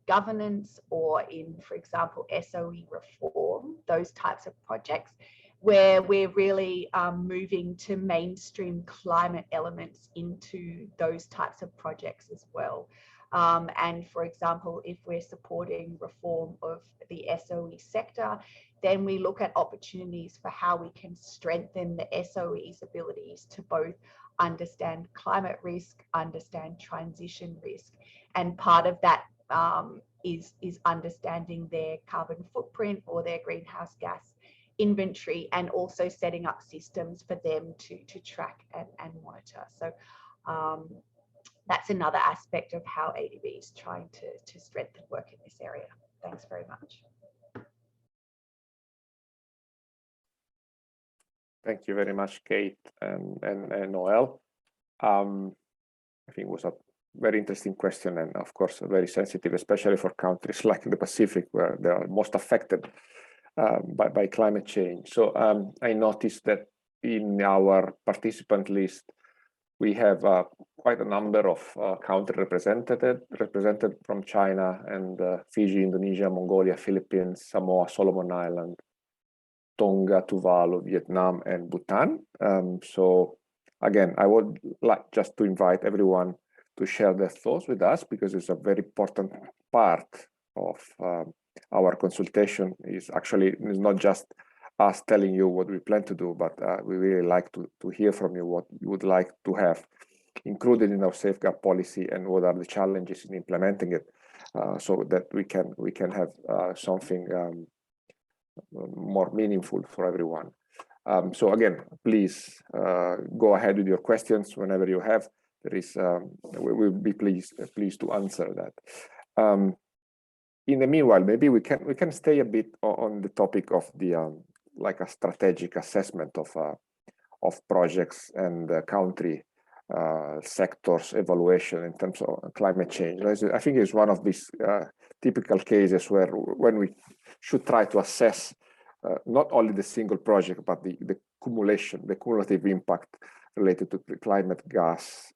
governance or in, for example, SOE reform, those types of projects, where we're really moving to mainstream climate elements into those types of projects as well. And for example, if we're supporting reform of the SOE sector, then we look at opportunities for how we can strengthen the SOE's abilities to both understand climate risk, understand transition risk. And part of that is understanding their carbon footprint or their greenhouse gas inventory, and also setting up systems for them to track and monitor. So that's another aspect of how ADB is trying to strengthen work in this area. Thanks very much. Thank you very much, Kate and Noel. I think it was a very interesting question, and of course very sensitive, especially for countries like the Pacific, where they are most affected by climate change. So I noticed that in our participant list, we have quite a number of countries represented from China and Fiji, Indonesia, Mongolia, Philippines, Samoa, Solomon Island, Tonga, Tuvalu, Vietnam, and Bhutan. So again, I would like just to invite everyone to share their thoughts with us, because it's a very important part of our consultation. Is not just us telling you what we plan to do, but we really like to hear from you what you would like to have included in our safeguard policy and what are the challenges in implementing it, so that we can have something more meaningful for everyone. So again, please go ahead with your questions whenever you have. There is, we will be pleased to answer that. In the meanwhile, maybe we can stay a bit on the topic of the like a strategic assessment of projects and country sectors evaluation in terms of climate change. I think it's one of these typical cases where when we should try to assess not only the single project, but the cumulative impact related to the climate gas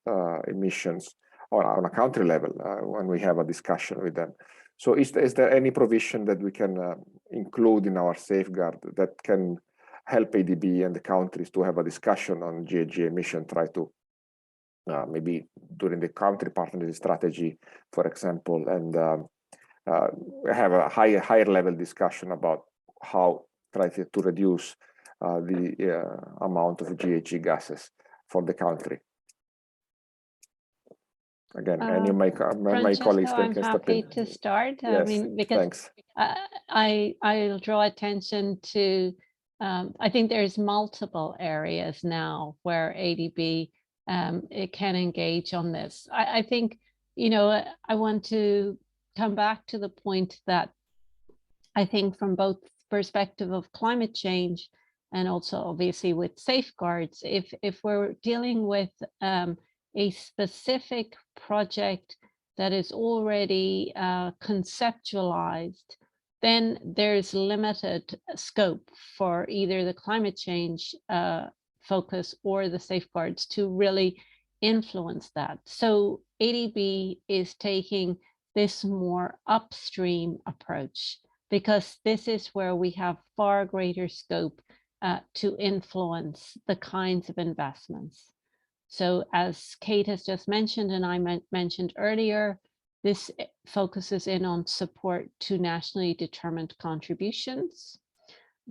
emissions on a country level when we have a discussion with them. So is there any provision that we can include in our safeguard that can help ADB and the countries to have a discussion on GHG emission, try to maybe during the country partnership strategy, for example, and have a higher level discussion about how try to reduce the amount of GHG gases for the country? Again, any of my colleagues I'm can step happy in. to start. Yes, I mean, because I'll draw attention to, I think there's multiple areas now where ADB it can engage on this. I think, you know, I want to come back to the point that I think from both perspective of climate change and also obviously with safeguards, if we're dealing with a specific project that is already conceptualized, then there's limited scope for either the climate change focus or the safeguards to really influence that. So ADB is taking this more upstream approach, because this is where we have far greater scope to influence the kinds of investments. So as Kate has just mentioned, and I mentioned earlier, this focuses in on support to nationally determined contributions.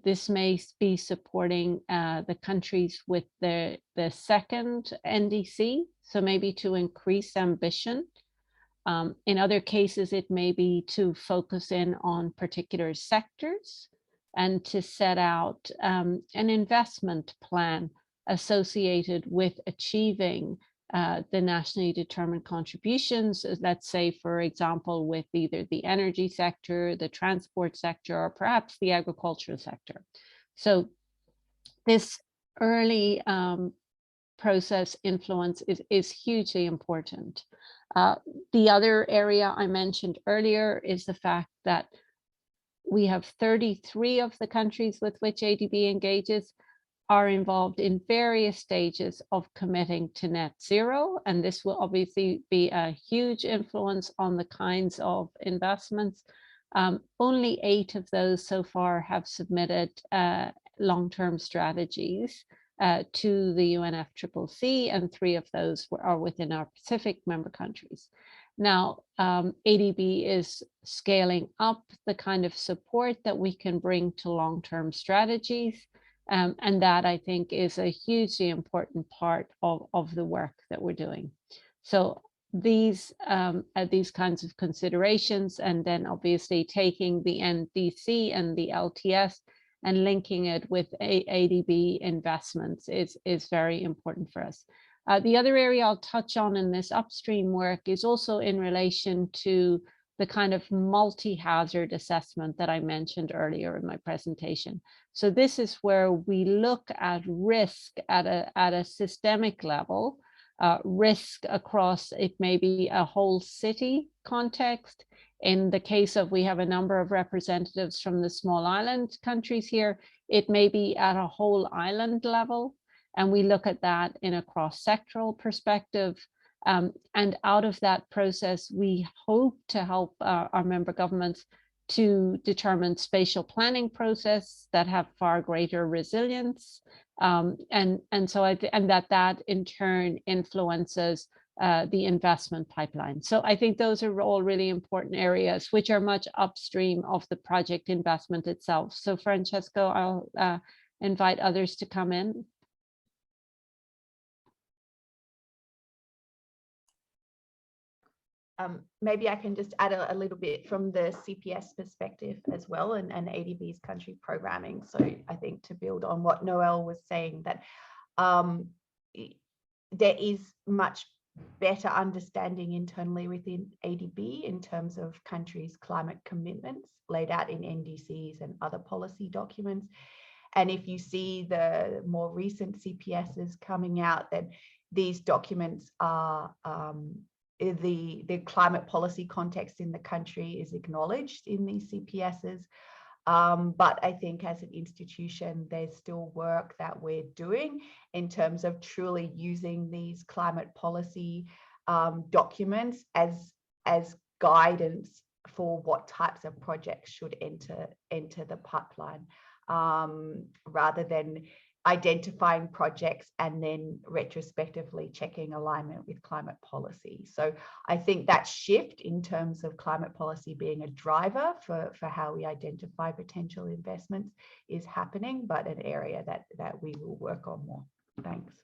This may be supporting the countries with the second NDC, so maybe to increase ambition. In other cases, it may be to focus in on particular sectors and to set out an investment plan associated with achieving the nationally determined contributions, let's say, for example, with either the energy sector, the transport sector, or perhaps the agricultural sector. So this early process influence is hugely important. The other area I mentioned earlier is the fact that we have 33 of the countries with which ADB engages are involved in various stages of committing to net zero. And this will obviously be a huge influence on the kinds of investments. Only 8 of those so far have submitted long-term strategies to the UNFCCC, and 3 of those are within our Pacific member countries. Now, ADB is scaling up the kind of support that we can bring to long-term strategies. And that, I think, is a hugely important part of the work that we're doing. So these kinds of considerations, and then obviously taking the NDC and the LTS and linking it with ADB investments is very important for us. The other area I'll touch on in this upstream work is also in relation to the kind of multi-hazard assessment that I mentioned earlier in my presentation. So this is where we look at risk at a systemic level, risk across, it may be a whole city context. In the case of, we have a number of representatives from the small island countries here, it may be at a whole island level. And we look at that in a cross-sectoral perspective. And out of that process, we hope to help our member governments to determine spatial planning process that have far greater resilience. And that in turn influences the investment pipeline. So I think those are all really important areas which are much upstream of the project investment itself. So Francesco, I'll invite others to come in. Maybe I can just add a little bit from the CPS perspective as well, and ADB's country programming. So I think to build on what Noel was saying, that there is much better understanding internally within ADB in terms of countries' climate commitments laid out in NDCs and other policy documents. And if you see the more recent CPSs coming out, then these documents are the climate policy context in the country is acknowledged in these CPSs. But I think as an institution, there's still work that we're doing in terms of truly using these climate policy documents as guidance for what types of projects should enter the pipeline, rather than identifying projects and then retrospectively checking alignment with climate policy. So I think that shift in terms of climate policy being a driver for how we identify potential investments is happening, but an area that we will work on more. Thanks.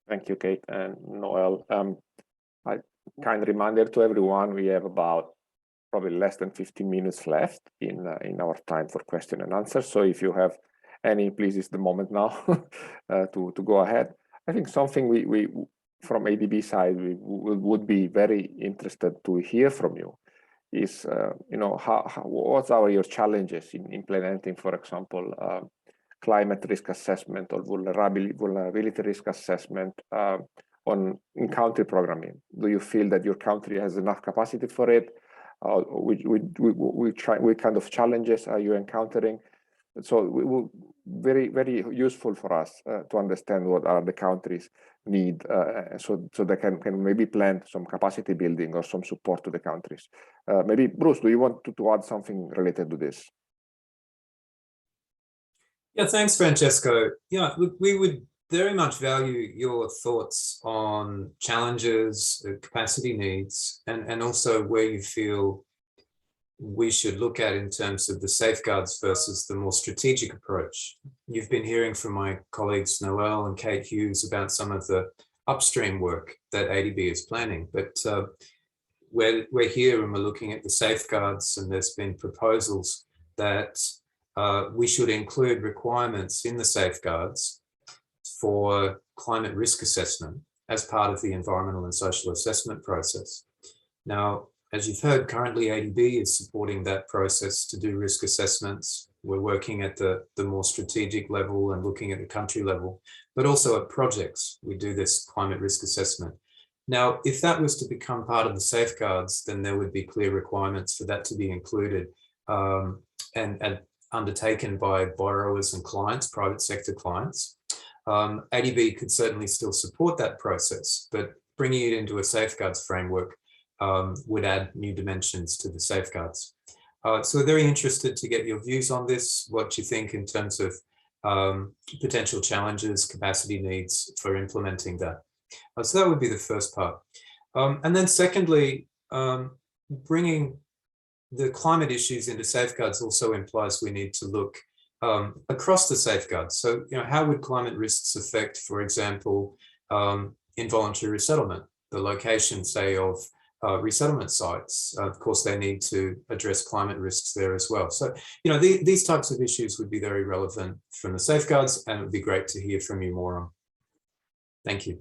Thank you, Kate and Noel. I kind reminder to everyone, we have about probably less than 15 minutes left in our time for question and answer. So if you have any, please, is the moment now to go ahead. I think something we from ADB side, we would be very interested to hear from you is, what are your challenges in implementing, for example, climate risk assessment or vulnerability risk assessment in country programming? Do you feel that your country has enough capacity for it? What kind of challenges are you encountering? So it will very, very useful for us to understand what are the countries need, so they can maybe plan some capacity building or some support to the countries. Maybe Bruce, do you want to add something related to this? Yeah, thanks, Francesco. Yeah, we would very much value your thoughts on challenges, capacity needs, and also where you feel we should look at in terms of the safeguards versus the more strategic approach. You've been hearing from my colleagues Noel and Kate Hughes about some of the upstream work that ADB is planning, but we're here and we're looking at the safeguards, and there's been proposals that we should include requirements in the safeguards for climate risk assessment as part of the environmental and social assessment process. Now, as you've heard, currently ADB is supporting that process to do risk assessments. We're working at the more strategic level and looking at the country level, but also at projects. We do this climate risk assessment. Now, if that was to become part of the safeguards, then there would be clear requirements for that to be included and undertaken by borrowers and clients, private sector clients. ADB could certainly still support that process, but bringing it into a safeguards framework would add new dimensions to the safeguards. So we're very interested to get your views on this, what you think in terms of potential challenges, capacity needs for implementing that. So that would be the first part. And then secondly, bringing the climate issues into safeguards also implies we need to look across the safeguards. So, how would climate risks affect, for example, involuntary resettlement, the location, say, of resettlement sites? Of course, they need to address climate risks there as well. So, these types of issues would be very relevant from the safeguards, and it would be great to hear from you more on. Thank you.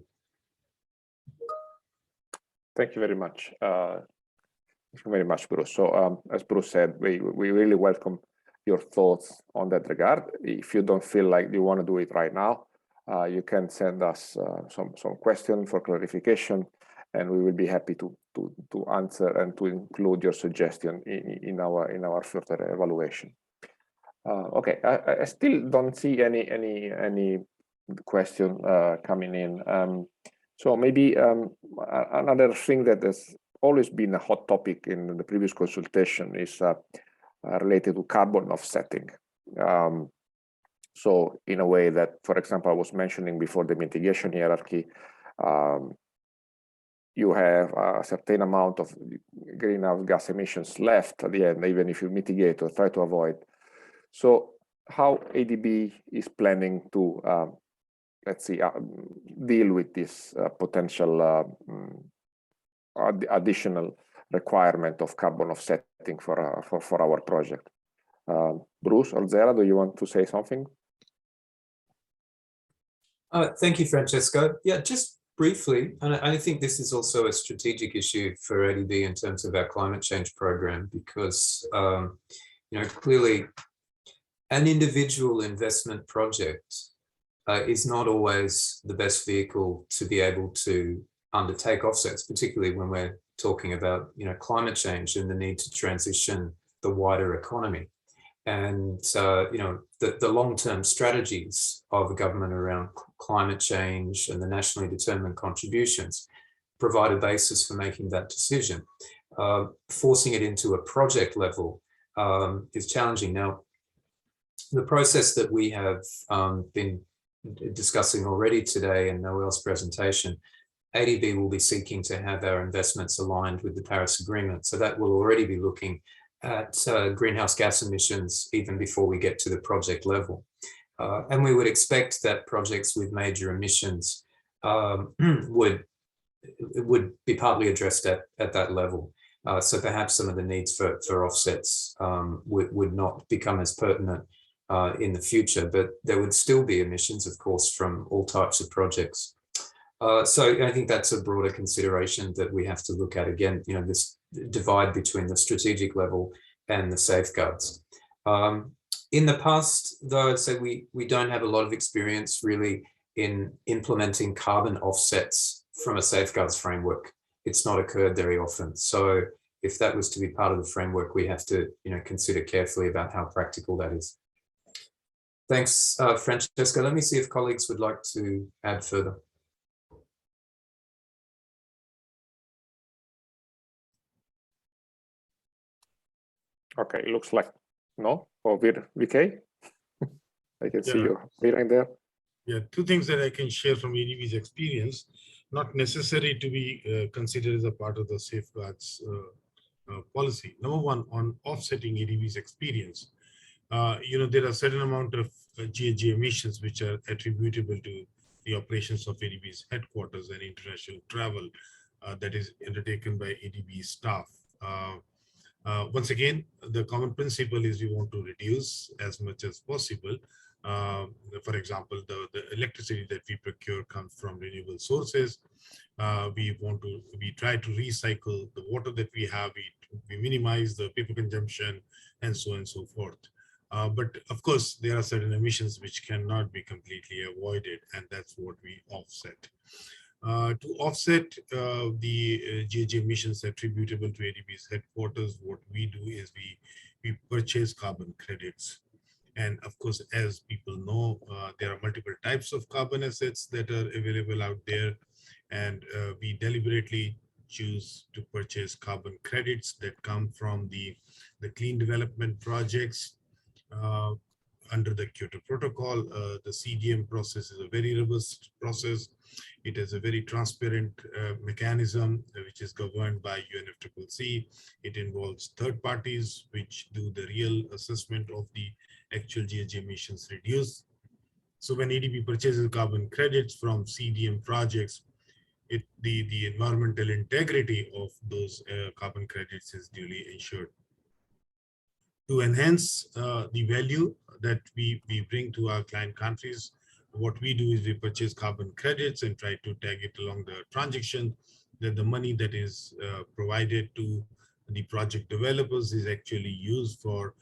Thank you very much. Thank you very much, Bruce. So as Bruce said, we really welcome your thoughts on that regard. If you don't feel like you want to do it right now, you can send us some questions for clarification, and we will be happy to answer and to include your suggestion in our further evaluation. Okay, I still don't see any question coming in. So maybe another thing that has always been a hot topic in the previous consultation is related to carbon offsetting. So in a way that, for example, I was mentioning before the mitigation hierarchy, you have a certain amount of greenhouse gas emissions left at the end, even if you mitigate or try to avoid. So how ADB is planning to, let's see, deal with this potential additional requirement of carbon offsetting for our project? Bruce or Zera, do you want to say something? Thank you, Francesco. Yeah, just briefly, and I think this is also a strategic issue for ADB in terms of our climate change program, because clearly an individual investment project is not always the best vehicle to be able to undertake offsets, particularly when we're talking about climate change and the need to transition the wider economy. And the long-term strategies of the government around climate change and the nationally determined contributions provide a basis for making that decision. Forcing it into a project level is challenging. Now, the process that we have been discussing already today in Noel's presentation, ADB will be seeking to have our investments aligned with the Paris Agreement. So that will already be looking at greenhouse gas emissions even before we get to the project level. And we would expect that projects with major emissions would be partly addressed at that level. So perhaps some of the needs for offsets would not become as pertinent in the future, but there would still be emissions, of course, from all types of projects. So I think that's a broader consideration that we have to look at again, this divide between the strategic level and the safeguards. In the past, though, I'd say we don't have a lot of experience really in implementing carbon offsets from a safeguards framework. It's not occurred very often. So if that was to be part of the framework, we have to consider carefully about how practical that is. Thanks, Francesco. Let me see if colleagues would like to add further. Okay, it looks like no. Or VK? I can see you behind there. Yeah, two things that I can share from ADB's experience, not necessary to be considered as a part of the safeguards policy. Number one, on offsetting ADB's experience, there are a certain amount of GHG emissions which are attributable to the operations of ADB's headquarters and international travel that is undertaken by ADB staff. Once again, the common principle is we want to reduce as much as possible, For example, the electricity that we procure comes from renewable sources. We try to recycle the water that we have. We minimize the paper consumption, and so on and so forth. But of course, there are certain emissions which cannot be completely avoided, and that's what we offset. To offset the GHG emissions attributable to ADB's headquarters, what we do is we purchase carbon credits. And of course, as people know, there are multiple types of carbon assets that are available out there. And we deliberately choose to purchase carbon credits that come from the clean development projects under the Kyoto Protocol. The CDM process is a very robust process. It is a very transparent mechanism which is governed by UNFCCC. It involves third parties which do the real assessment of the actual GHG emissions reduced. So when ADB purchases carbon credits from CDM projects, the environmental integrity of those carbon credits is duly ensured. To enhance the value that we bring to our client countries, what we do is we purchase carbon credits and try to tag it along the transaction, that the money that is provided to the project developers is actually used for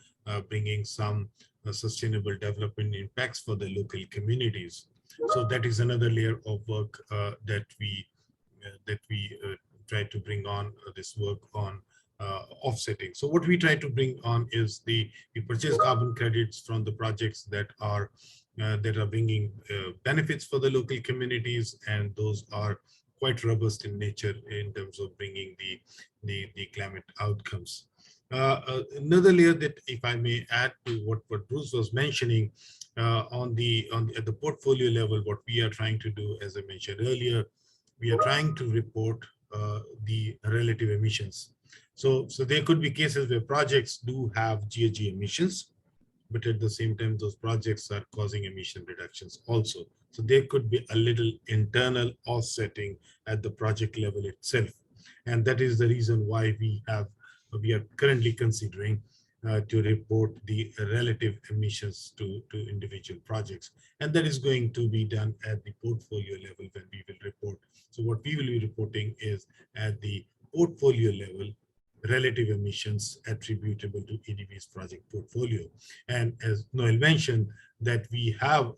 bringing some sustainable development impacts for the local communities. So that is another layer of work that we try to bring on this work on offsetting. So what we try to bring on is we purchase carbon credits from the projects that are bringing benefits for the local communities, and those are quite robust in nature in terms of bringing the climate outcomes. Another layer that, if I may add to what Bruce was mentioning, at the portfolio level, what we are trying to do, as I mentioned earlier, we are trying to report the relative emissions. So there could be cases where projects do have GHG emissions, but at the same time, those projects are causing emission reductions also. So there could be a little internal offsetting at the project level itself. And that is the reason why we are currently considering to report the relative emissions to individual projects. And that is going to be done at the portfolio level when we will report. So what we will be reporting is at the portfolio level, relative emissions attributable to ADB's project portfolio. And as Noel mentioned, that we have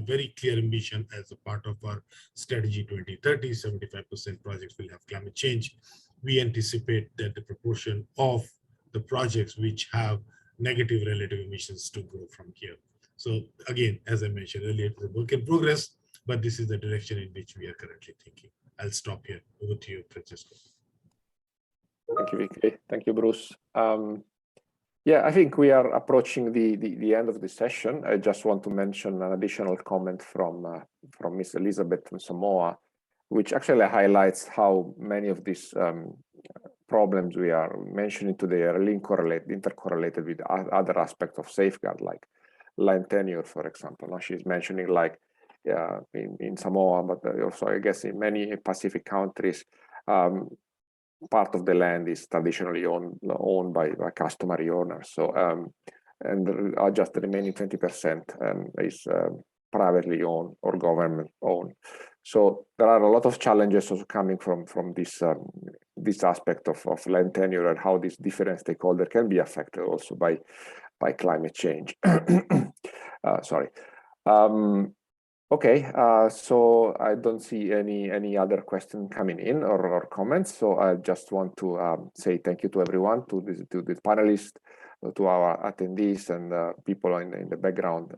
very clear ambition as a part of our strategy 2030, 75% projects will have climate change. We anticipate that the proportion of the projects which have negative relative emissions to grow from here. So again, as I mentioned earlier, it's a work in progress, but this is the direction in which we are currently thinking. I'll stop here. Over to you, Francisco. Thank you, Vicky. Thank you, Bruce. Yeah, I think we are approaching the end of the session. I just want to mention an additional comment from Ms. Elizabeth from Samoa, which actually highlights how many of these problems we are mentioning today are intercorrelated with other aspects of safeguard, like land tenure, for example. Now she's mentioning, like in Samoa, but also I guess in many Pacific countries, part of the land is traditionally owned by customary owners. So and just the remaining 20% is privately owned or government owned. So there are a lot of challenges also coming from this aspect of land tenure, and how these different stakeholders can be affected also by climate change. Sorry. Okay, so I don't see any other question coming in or comments. So I just want to say thank you to everyone, to the panelists, to our attendees and people in the background.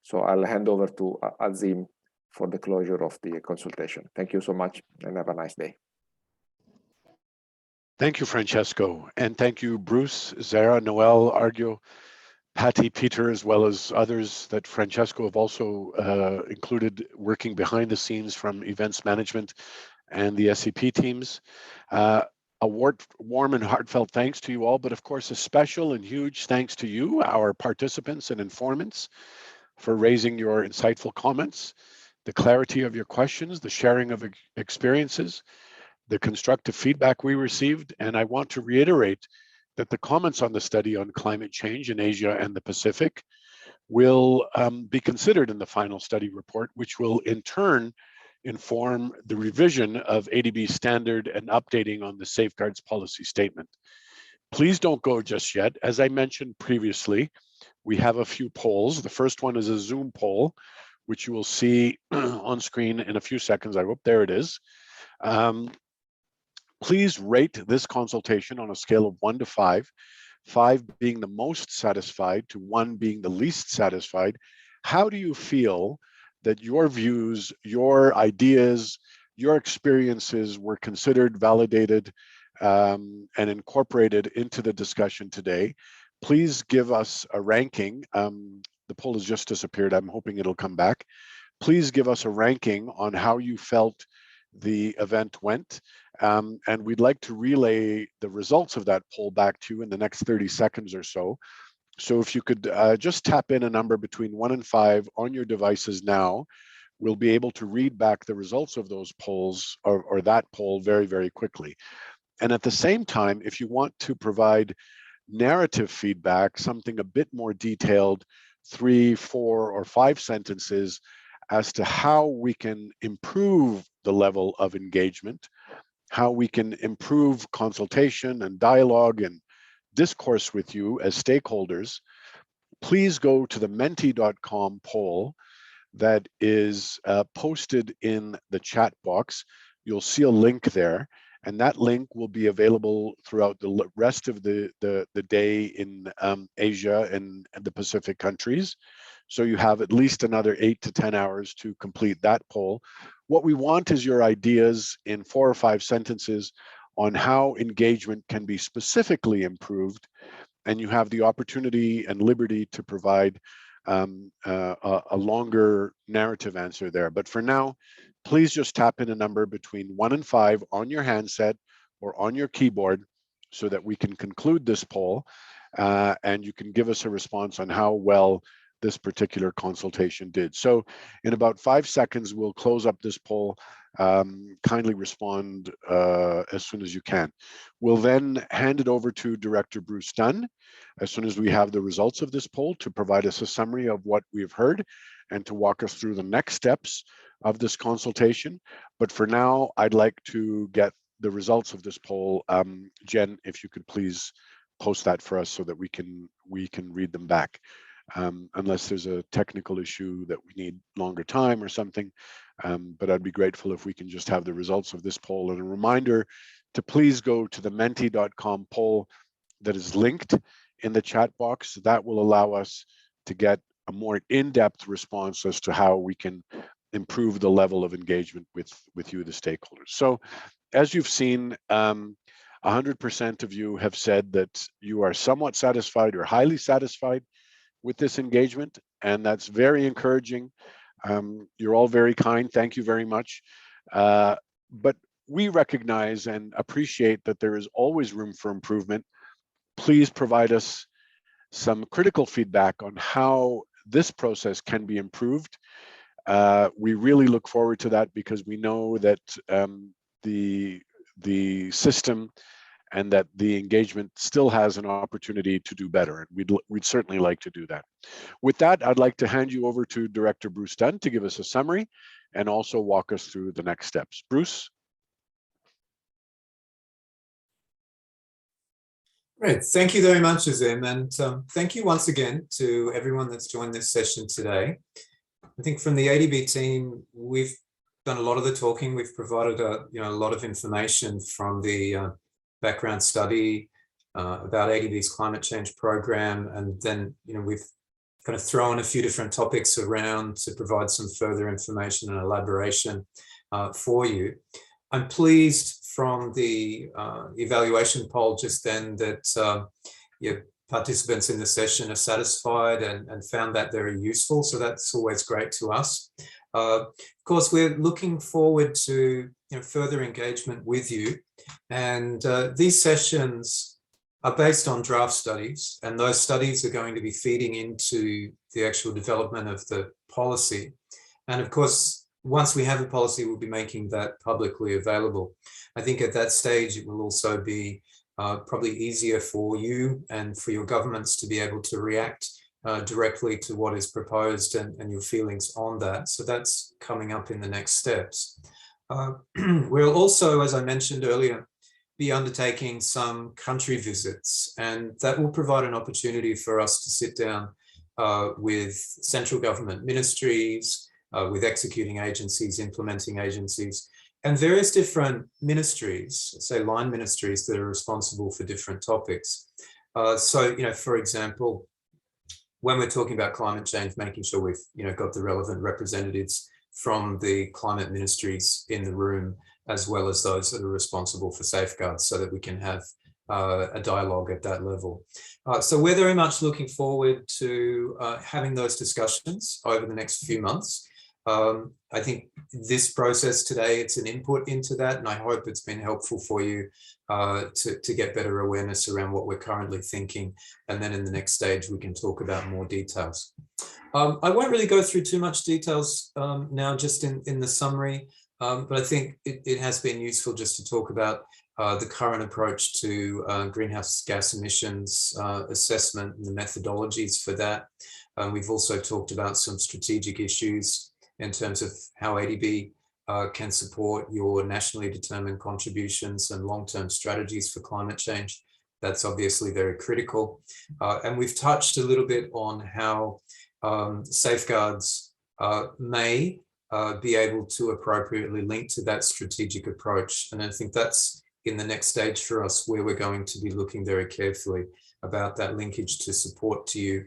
So I'll hand over to Azim for the closure of the consultation. Thank you so much and have a nice day. Thank you, Francesco. And thank you, Bruce, Zara, Noel, Argyo, Patty, Peter, as well as others that Francesco have also included working behind the scenes from events management and the SCP teams. A warm and heartfelt thanks to you all, but of course a special and huge thanks to you, our participants and informants, for raising your insightful comments, the clarity of your questions, the sharing of experiences, the constructive feedback we received. And I want to reiterate that the comments on the study on climate change in Asia and the Pacific will be considered in the final study report, which will in turn inform the revision of ADB standard and updating on the safeguards policy statement. Please don't go just yet. As I mentioned previously, we have a few polls. The first one is a Zoom poll, which you will see on screen in a few seconds. I hope there it is. Please rate this consultation on a scale of 1 to 5, 5 being the most satisfied to 1 being the least satisfied. How do you feel that your views, your ideas, your experiences were considered, validated, and incorporated into the discussion today? Please give us a ranking. The poll has just disappeared. I'm hoping it'll come back. Please give us a ranking on how you felt the event went. And we'd like to relay the results of that poll back to you in the next 30 seconds or so. So if you could just tap in a number between 1 and 5 on your devices now, we'll be able to read back the results of those polls or that poll very, very quickly. And at the same time, if you want to provide narrative feedback, something a bit more detailed, 3, 4, or 5 sentences as to how we can improve the level of engagement, how we can improve consultation and dialogue and discourse with you as stakeholders, please go to the menti.com poll that is posted in the chat box. You'll see a link there, and that link will be available throughout the rest of the day in Asia and the Pacific countries. So you have at least another 8 to 10 hours to complete that poll. What we want is your ideas in 4 or 5 sentences on how engagement can be specifically improved, and you have the opportunity and liberty to provide a longer narrative answer there. But for now, please just tap in a number between 1 and 5 on your handset or on your keyboard so that we can conclude this poll, and you can give us a response on how well this particular consultation did. So in about 5 seconds, we'll close up this poll. Kindly respond as soon as you can. We'll then hand it over to Director Bruce Dunn as soon as we have the results of this poll to provide us a summary of what we've heard and to walk us through the next steps of this consultation. But for now, I'd like to get the results of this poll. Jen, if you could please post that for us so that we can read them back. Unless there's a technical issue that we need longer time or something. But I'd be grateful if we can just have the results of this poll. And a reminder to please go to the menti.com poll that is linked in the chat box. That will allow us to get a more in-depth response as to how we can improve the level of engagement with you, the stakeholders. So as you've seen, 100% of you have said that you are somewhat satisfied or highly satisfied with this engagement, and that's very encouraging. You're all very kind. Thank you very much. But we recognize and appreciate that there is always room for improvement. Please provide us some critical feedback on how this process can be improved. We really look forward to that because we know that the system and that the engagement still has an opportunity to do better. And we'd certainly like to do that. With that, I'd like to hand you over to Director Bruce Dunn to give us a summary and also walk us through the next steps. Bruce? Great, thank you very much, Azim, and thank you once again to everyone that's joined this session today. I think from the ADB team, we've done a lot of the talking. We've provided a lot of information from the background study about ADB's climate change program, and then we've kind of thrown a few different topics around to provide some further information and elaboration for you. I'm pleased from the evaluation poll just then that participants in the session are satisfied and found that very useful, so that's always great to us. Of course, we're looking forward to further engagement with you, and these sessions are based on draft studies, and those studies are going to be feeding into the actual development of the policy. And of course, once we have a policy, we'll be making that publicly available. I think at that stage, it will also be probably easier for you and for your governments to be able to react directly to what is proposed and your feelings on that. So that's coming up in the next steps. We'll also, as I mentioned earlier, be undertaking some country visits, and that will provide an opportunity for us to sit down with central government ministries, with executing agencies, implementing agencies, and various different ministries, say line ministries that are responsible for different topics. So, for example, when we're talking about climate change, making sure we've, got the relevant representatives from the climate ministries in the room, as well as those that are responsible for safeguards, so that we can have a dialogue at that level. So we're very much looking forward to having those discussions over the next few months. I think this process today, it's an input into that, and I hope it's been helpful for you to get better awareness around what we're currently thinking. And then in the next stage, we can talk about more details. I won't really go through too much details now, just in the summary, but I think it has been useful just to talk about the current approach to greenhouse gas emissions assessment and the methodologies for that. We've also talked about some strategic issues in terms of how ADB can support your nationally determined contributions and long-term strategies for climate change. That's obviously very critical. And we've touched a little bit on how safeguards may be able to appropriately link to that strategic approach. And I think that's in the next stage for us, where we're going to be looking very carefully about that linkage to support to you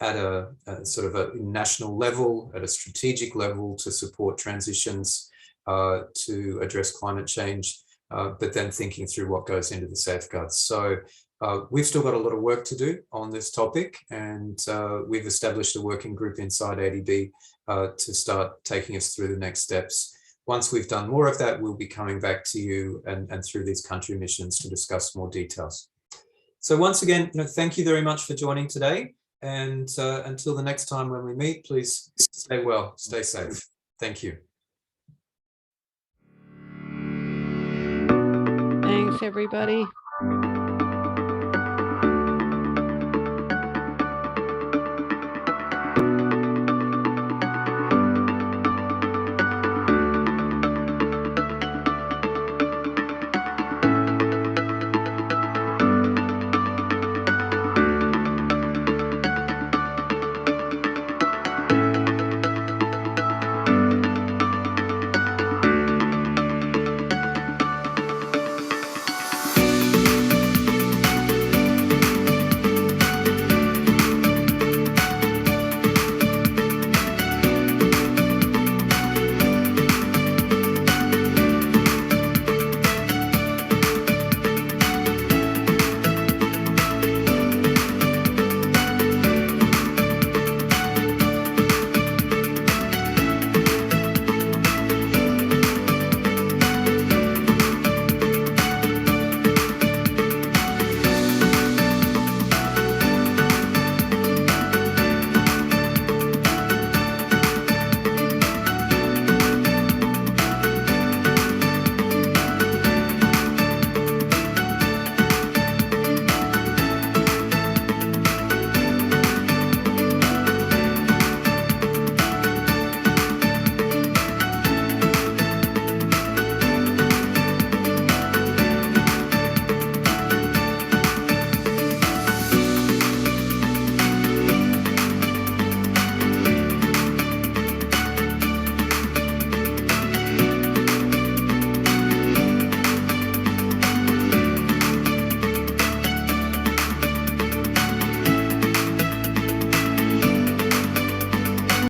at a sort of a national level, at a strategic level, to support transitions to address climate change, but then thinking through what goes into the safeguards. So we've still got a lot of work to do on this topic, and we've established a working group inside ADB to start taking us through the next steps. Once we've done more of that, we'll be coming back to you and through these country missions to discuss more details. So once again, thank you very much for joining today. And until the next time when we meet, please stay well, stay safe. Thank you. Thanks, everybody.